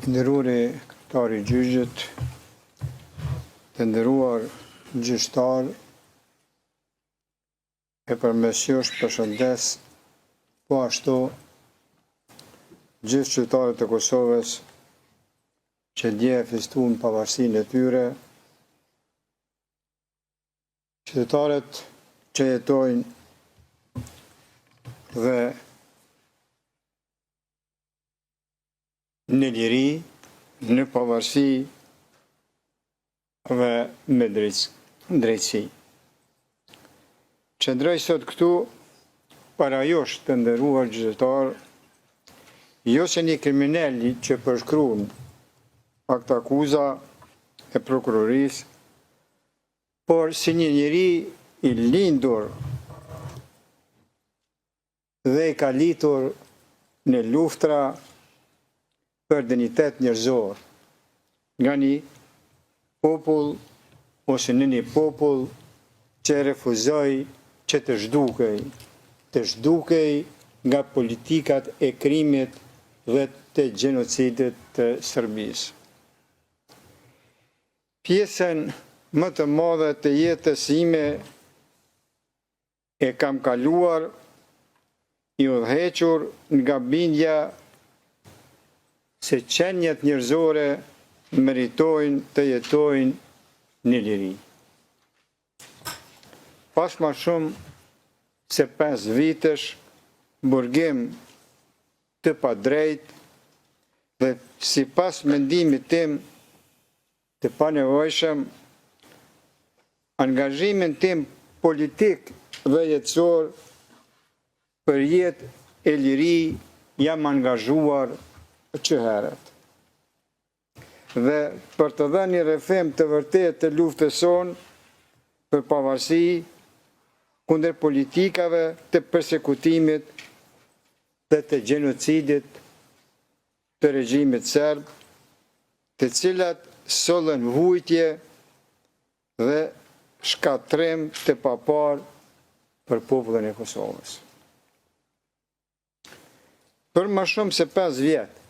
F: Nderuari këtari gjyqët, të nderuar gjyqtar, e përmes jush përshëndes po ashtu gjithë qytetarët e Kosovës që dje e festuan pavarësinë e tyre, qytetarët që jetojnë dhe në liri, në pavarësi dhe me drejtësi. Qëndroj sot këtu para josh të nderuar gjyqtar, jo se një kriminali që përshkruan akt akuza e prokurorisë, por si një njeri i lindur dhe i kalitur në luftra për dinitet njerëzor, nga një popull ose në një popull që refuzoi që të zhdukej nga politikat e krimit dhe të gjenocidit të Serbisë. Pjesën më të madhe të jetës ime e kam kaluar i udhëhequr nga bindja se qenjet njerëzore meritojnë të jetojnë në liri. Pas ma shumë se 5 vitesh burgim të padrejt dhe si pas mendimit tim të panevojshëm, angazhimin tim politik dhe jetësor për jetë e liri jam angazhuar që heret. Dhe për të dhënë një rrethim të vërtet të luftës sonë për pavarësi, kundër politikave të persekutimit dhe të gjenocidit të regjimit serb, të cilat sollën vujtje dhe shkatrim të papar për popullin e Kosovës. Për më shumë se 5 vjetë,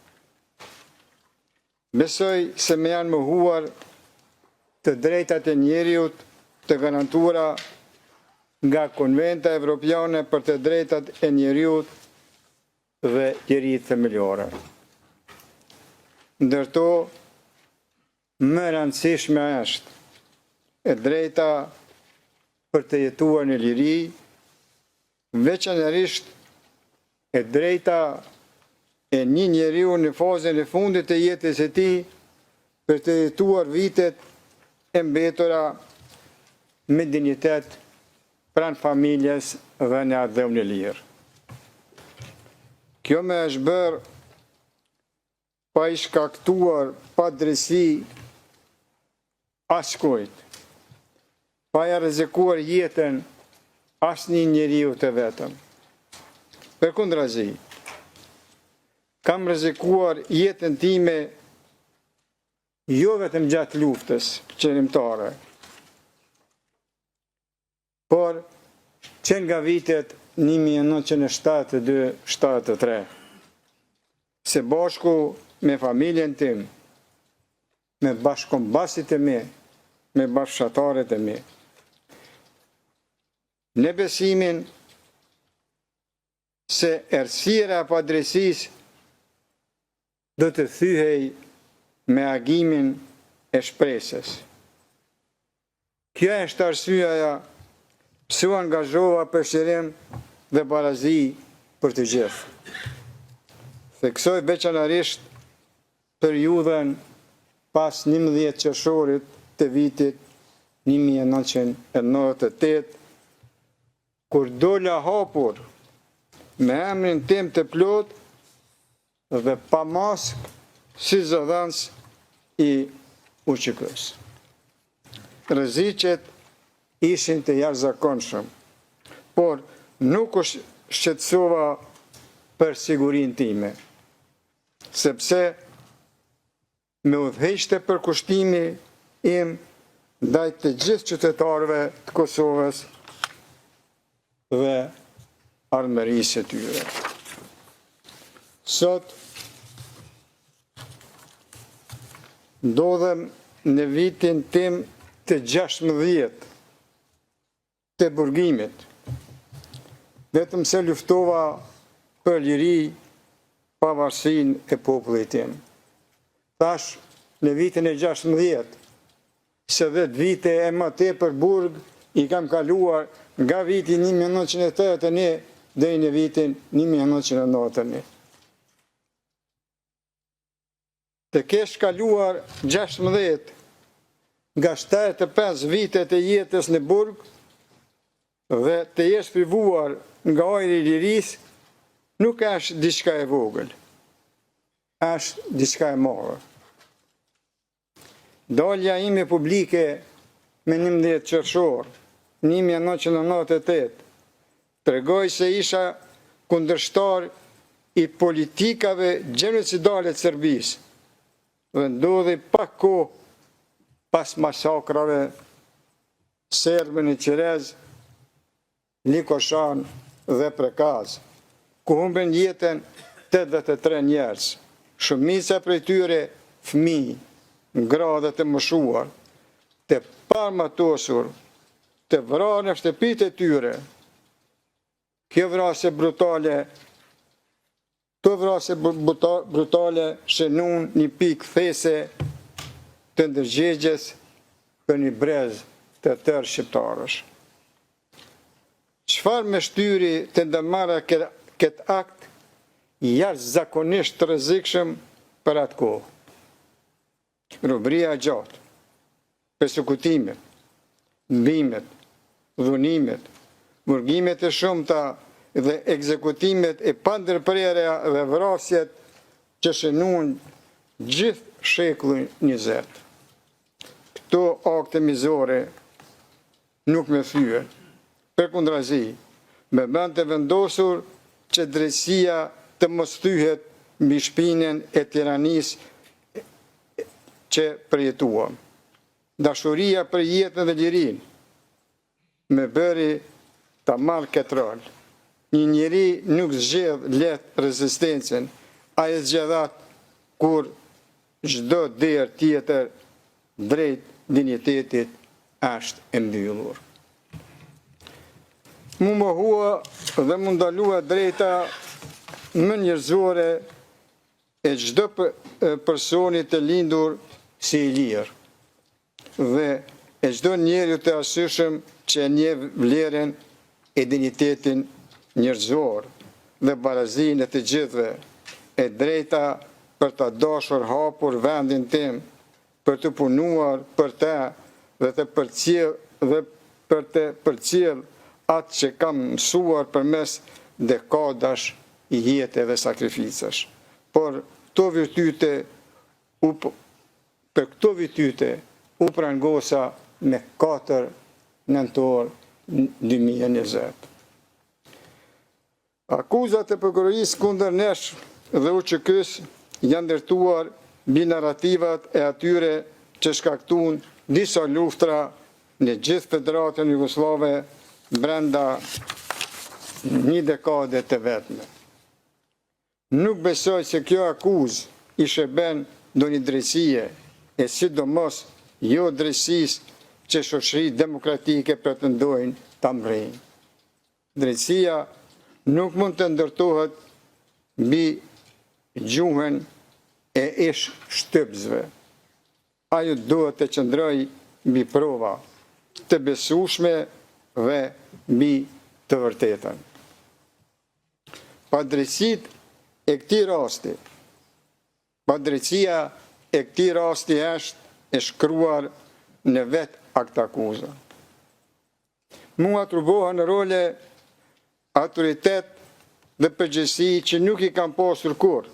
F: besoj se me janë mohuar të drejtat e njeriut të garantuara nga Konventa Evropiane për të drejtat e njeriut dhe lirit themelore. Ndërto, më rëndësishme është e drejta për të jetuar në liri, veçanërisht e drejta e një njeriu në fazën e fundit të jetës e tij për të jetuar vitet e mbetura me dinjitet pranë familjes dhe në ardhëm në lirë. Kjo me është bërë pa i shkaktuar pa drejtësi askujt, pa i rrezikuar jetën asnjë njeriu të vetëm. Përkundrazi, kam rrezikuar jetën time jo vetëm gjatë luftës qëndrimtare, por që nga vitet 1972-73, se bashku me familjen tim, me bashkëkombasit e mi, me bashkëshatarët e mi, në besimin se errësira e padrejtisë do të thyhej me agimin e shpresës. Kjo është arsyeja pse u angazhova për shërim dhe barazi për të gjithë. Theksoj veçanërisht periudhën pas 11 qershorit të vitit 1998, kur dola hapur me emrin tim të plot dhe pa mask si zëdhënës i UÇK-s. Rreziqet ishin të jashtëzakonshëm, por nuk u shqetësova për sigurinë time, sepse me udhëheqte përkushtimi im ndaj të gjithë qytetarëve të Kosovës dhe armërisë së tyre. Sot ndodhem në vitin tim të 16 të burgimit, vetëm se luftova për liri pavarësinë e popullit tim. Tash, në vitin e 16, se 10 vite e më tepër burg i kam kaluar nga viti 1981 deri në vitin 1991. Të kesh kaluar 16 nga 75 vitet e jetës në burg dhe të jesh privuar nga ajri i lirisë, nuk është diçka e vogël, është diçka e madhe. Dalja ime publike me 11 qershor 1998 tregoi se isha kundërshtar i politikave gjenocidale të Serbisë dhe ndodhi pak kohë pas masakrave serbe në Qerez, Likoshan dhe Prekaz, ku humben jetën 83 njerëz, shumica prej tyre fëmijë, grade të moshuar, të parmatosur, të vrarë në shtëpitë e tyre. Kjo vrasje brutale shënun një pikë these të ndërgjegjes për një brez të tërë shqiptarësh. Çfarë me shtyri të ndërmarrë këtë akt jashtëzakonisht të rrezikshëm për atë kohë? Robëria e gjatë, persekutimet, mbimet, dhunimet, burgimet e shumta dhe ekzekutimet e pandërprerja dhe vrasjet që shënuan gjithë shekullin 20. Këto akte mizore nuk me thyen, përkundrazi, me bënd të vendosur që drejtësia të mos thyhet mbi shpinën e tiranisë që përjetuam. Dashuria për jetën dhe lirinë me bëri ta marrë këtë rol. Një njeri nuk zgjedh lehtë rezistencën, ai zgjedhat kur çdo derë tjetër drejt dinjitetit është e mbyllur. Mu mohua dhe mu ndalua drejta më njerëzore e çdo personi të lindur si i lirë dhe e çdo njeri të arsyeshëm që e njeh vlerën e dinjitetin njerëzor dhe barazinë e të gjithëve, e drejta për të dashur hapur vendin tim, për të punuar për të dhe për të përcjell atë që kam mësuar përmes dekadash i jetë dhe sakrificash. Por për këto virtyte u prangosa me 4 nëntor 2020. Akuzat e prokurorisë kundër nesh dhe UÇK-s janë ndërtuar mbi narrativat e atyre që shkaktuan disa luftra në gjithë Federatën Jugoslave brenda një dekade të vetme. Nuk besoj se kjo akuzë i shërben ndonjë drejtësie, e sidomos jo drejtësisë që shoqëritë demokratike pretendojnë ta mbrojnë. Drejtësia nuk mund të ndërtohet mbi gjuhën e ish shtypsve. Ajo duhet të qëndrojë mbi prova të besueshme dhe mbi të vërtetën. Padrejtësia e këtij rasti është e shkruar në vetë acta acuză. Mu atribuohen role autoritet dhe përgjegjësi që nuk I kanë pasur kur.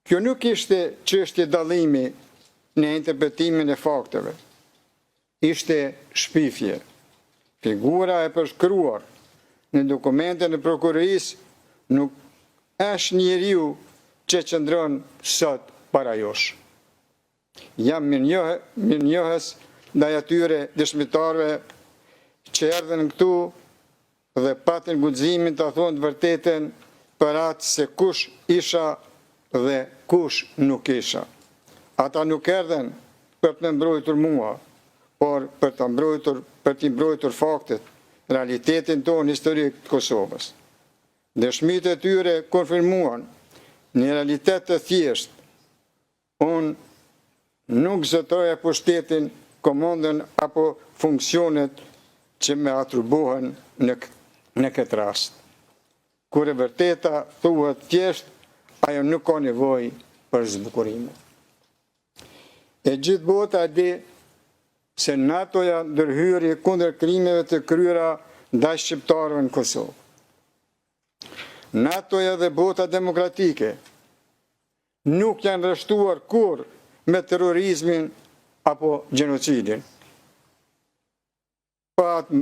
F: Kjo nuk ishte çështje dallimi në interpretimin e fakteve. Ishte shpifje. Figura e përshkruar në dokumentet e prokurorisë nuk është njeriu që qëndron sot para josh. Jam mirënjohës ndaj atyre dëshmitarëve që erdhën këtu dhe patën guximin të thonë të vërtetën për atë se kush isha dhe kush nuk isha. Ata nuk erdhen për të mbrojtur mua, por për të mbrojtur faktet, realitetin tonë historik të Kosovës. Dëshmitë e tyre konfirmuan një realitet të thjesht. Unë nuk zëtoja pushtetin, komandën apo funksionet që me atribuohen në këtë rast. Kur e vërteta thuhet thjesht, ajo nuk ka nevojë për zbukurime. E gjithë bota di se NATO-ja ndërhyri kundër krimeve të kryera ndaj shqiptarëve në Kosovë. NATO-ja dhe bota demokratike nuk janë rreshtuar kur me terrorizmin apo gjenocidin. Pa atë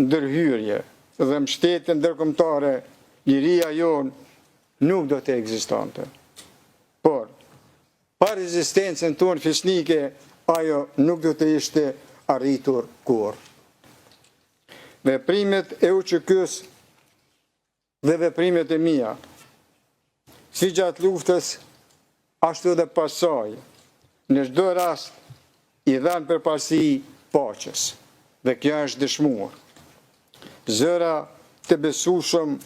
F: ndërhyrje dhe mbështetje ndërkombëtare, liria jonë nuk do të ekzistonte. Por, pa rezistencën tonë fisnike, ajo nuk do të ishte arritur kur. Veprimet e UÇK-s dhe veprimet e mia, si gjatë luftës, ashtu dhe pasaj, në çdo rast I dhanë përparësi paqes, dhe kjo është dëshmuar. Zëra të besueshëm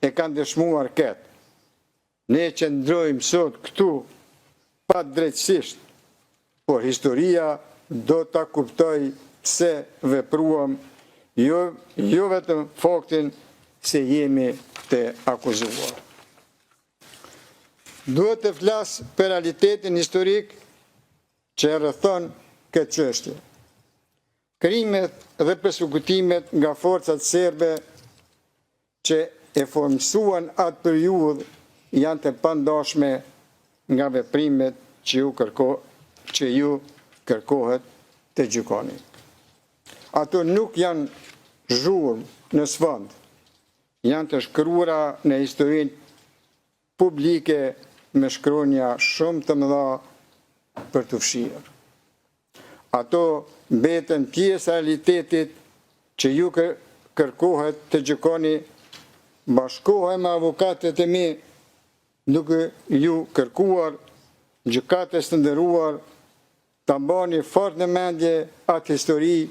F: e kanë dëshmuar këtë. Ne qëndrojmë sot këtu pa drejtësisht, por historia do ta kuptoj pse vepruam, jo vetëm faktin se jemi të akuzuar. Duhet të flas për realitetin historik që rrethon këtë çështje. Krimet dhe persekutimet nga forcat serbe që e formësuan atë periudhë janë të pandashme nga veprimet që ju kërkohet të gjykoni. Ato nuk janë zhurmë në sfond, janë të shkruara në historinë publike me shkronja shumë të mëdha për të fshirë. Ato mbeten pjesë e realitetit që ju kërkohet të gjykoni. Bashkohem me avokatet e mi duke ju kërkuar gjykates të nderuar ta mbani fort në mendje atë histori,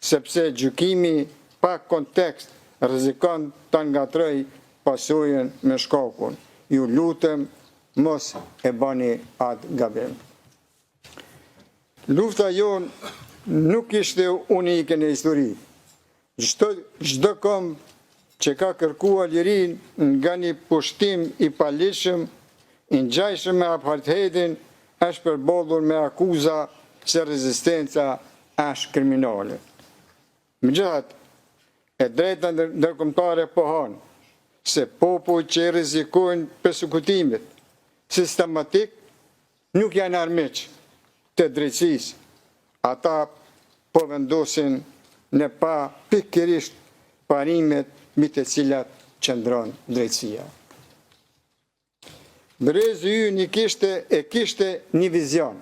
F: sepse gjykimi pa kontekst rrezikon ta ngatroj pasojën me shkakun. Ju lutem mos e bani atë gabim. Lufta jonë nuk ishte unike në histori. Çdo kom që ka kërkuar lirin nga një pushtim I palishëm, I ngjajshëm me apartheidin, është përballur me akuza se rezistenca është kriminale. Megjithatë, e drejta ndërkombëtare pohon se popujt që rrezikojnë persekutimet sistematik nuk janë armiq të drejtësisë. Ata po vendosin në pa pikërisht parimet mbi të cilat qëndron drejtësia. Brezi ynë kishte një vizion,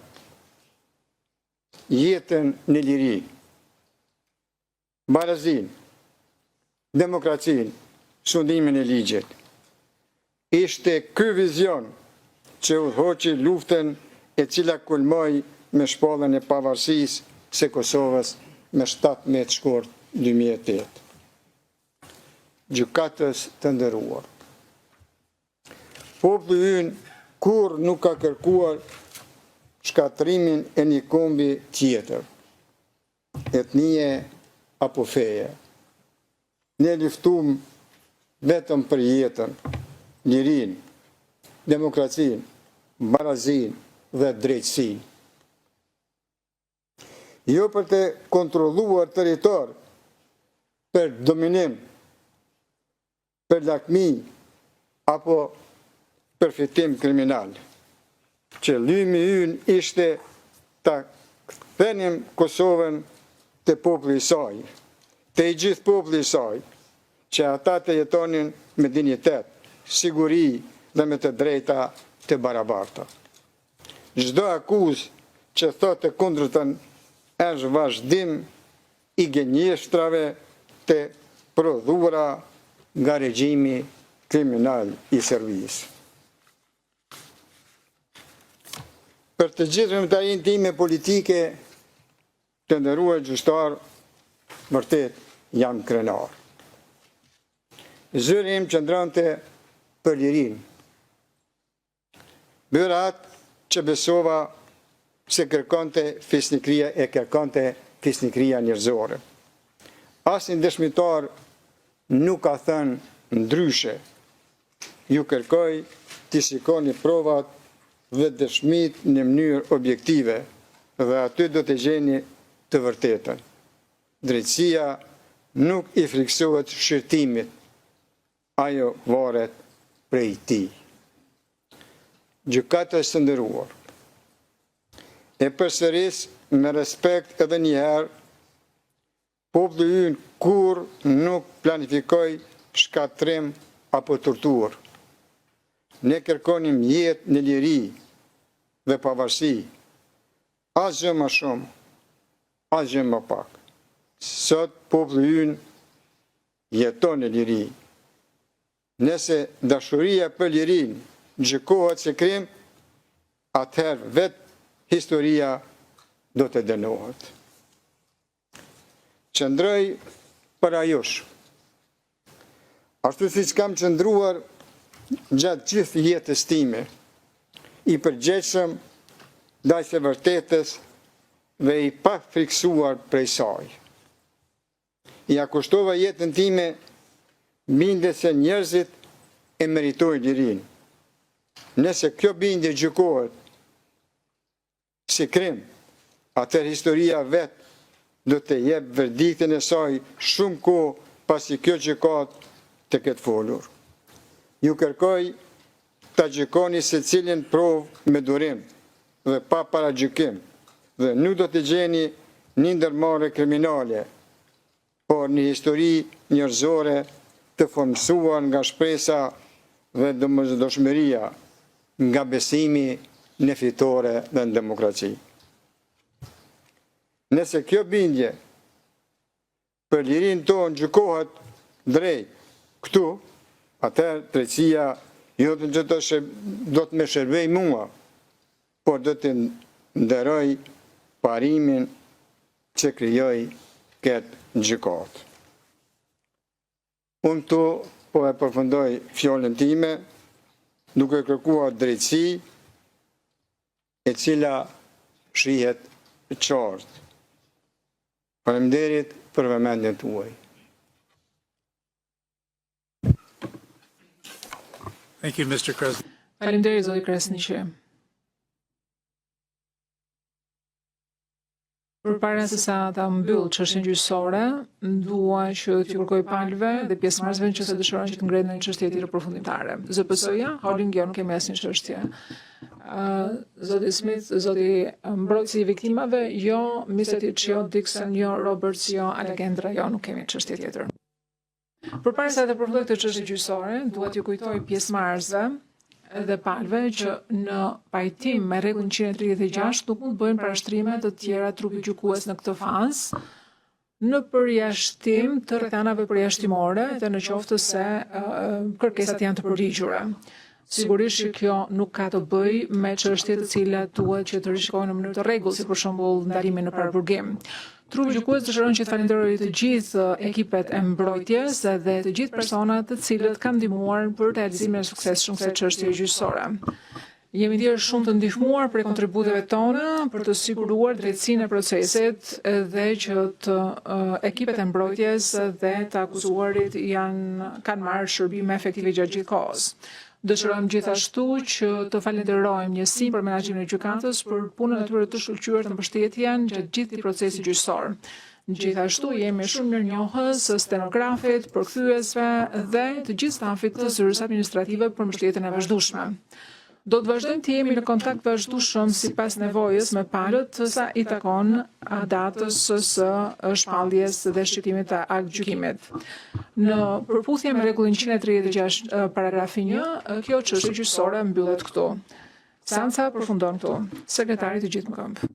F: jetën në liri, barazin, demokracin, sundimin e ligjit. Ishte ky vizion që udhëhoqi luftën e cila kulmoi me shpalljen e pavarësisë së Kosovës me 17 shkurt 2008. Gjykatës të nderuar. Populli ynë kur nuk ka kërkuar shkatrimin e një kombi tjetër, etnie apo feje. Ne luftuam vetëm për jetën, lirinë, demokracinë, barazinë dhe drejtësinë. jo për të kontrolluar territor për dominim, për lakmi apo përfitim kriminal. Qëllimi ynë ishte ta kthenim Kosovën të populli i saj, të i gjithë populli i saj, që ata të jetonin me dinjitet, siguri dhe me të drejta të barabarta. Çdo akuzë që thotë të kundërtën është vazhdim i gënjeshtrave të prodhuara nga regjimi kriminal i Serbisë. Për të gjithë vëmëtarin time politike, të nderuar gjyqtar, vërtet jam krenar. Zëri im qëndronte për lirinë. Bëra atë që besova se kërkonte fisnikria njerëzore. Asnjë dëshmitar nuk ka thënë ndryshe. Ju kërkoj të shikoni provat dhe dëshmit në mënyrë objektive dhe aty do të gjeni të vërtetën. Drejtësia nuk i friksohet shërtimit, ajo varet prej tij. Gjykatës së nderuar, e përsëris me respekt edhe një herë, populli ynë kur nuk planifikoi shkatrim apo torturë. Ne kërkonim jetë në liri dhe pavarësi, asgjë më shumë, asgjë më pak. Sot populli ynë jeton në liri. Nëse dashuria për lirinë gjykohet se krim, atëherë vetë historia do të dënohet. Qëndroj për ajosh. Ashtu siç kam qëndruar gjatë gjithë jetës time, i përgjegjshëm ndaj së vërtetës dhe i pa friksuar prej saj. Ja kushtova jetën time bindje se njerëzit e meritojnë lirinë. Nëse kjo bindje gjykohet si krim, atëherë historia vetë do të jep verdiktin e saj shumë kohë pasi kjo gjykat të ketë folur. Ju kërkoj ta gjykoni secilin provë me durim dhe pa paragjykim, dhe nuk do të gjeni një ndërmarrje kriminale, por një histori njerëzore të formsuar nga shpresa dhe domosdoshmëria, nga besimi në fitore dhe në demokraci. Nëse kjo bindje për lirinë tonë gjykohet drejt këtu, atëherë drejtësia jo do të më shërbej mua, por do të nderoj parimin që krijoi këtë gjykatë. Unë tu po e përfundoj fjalën time duke kërkuar drejtësi e cila shihet qartë. Faleminderit për vëmendjen tuaj.
B: Thank you, Mr. Kresniq.
C: Faleminderit zoti Kresniqi. Përpara se sa ta mbyll çështjen gjyqësore, dua që t'ju kërkoj palëve dhe pjesëmarrësve që dëshirojnë që të ngrenë një çështje tjetër përfundimtare. ZPS-ja, holding jo, nuk kemi asnjë çështje. Zoti Smith, zoti mbrojtësi i viktimave, jo, Misetic, jo, Dixon, jo, Roberts, jo, Alexandra, jo, nuk kemi çështje tjetër. Përpara se të përfundoj këtë çështje gjyqësore, dua t'ju kujtoj pjesëmarrësve dhe palëve që në pajtim me rregullin 136 nuk mund bëjnë parashtrime të tjera trupi gjykues në këtë fazë në përjashtim të rrethanave përjashtimore dhe në qoftë se kërkesat janë të përligjura. Sigurisht që kjo nuk ka të bëjë me çështje të cilat duhet që të rishikohen në mënyrë të rregull, si për shembull ndalimin në paraburgim. Trupi gjykues dëshiron që të falenderojë të gjithë ekipet e mbrojtjes dhe të gjithë personat të cilët kanë ndihmuar për realizimin e suksesshëm të çështjes gjyqësore. Jemi ndjerë shumë të ndihmuar për kontributeve tona për të siguruar drejtësinë e procesit dhe që të ekipet e mbrojtjes dhe të akuzuarit kanë marrë shërbime efektive gjatë gjithë kohës. Dëshirojmë gjithashtu që të falenderojmë njësinë për menaxhimin e gjykatës për punën e tyre të shkëlqyer të mbështetjen gjatë gjithë këtij procesi gjyqësor. Gjithashtu jemi shumë mirënjohës stenografit, përkthyesve dhe të gjithë stafit të zyrës administrative për mbështetjen e vazhdueshme. Do të vazhdojmë të jemi në kontakt vazhdueshëm sipas nevojës me palët sa i takon datës së shpalljes dhe shqiptimit të aktgjykimit. Në përputhje me rregullin 136 paragrafi 1, kjo çështje gjyqësore mbyllet këtu. Seanca përfundon këtu. Sekretari të gjithë më këmbë.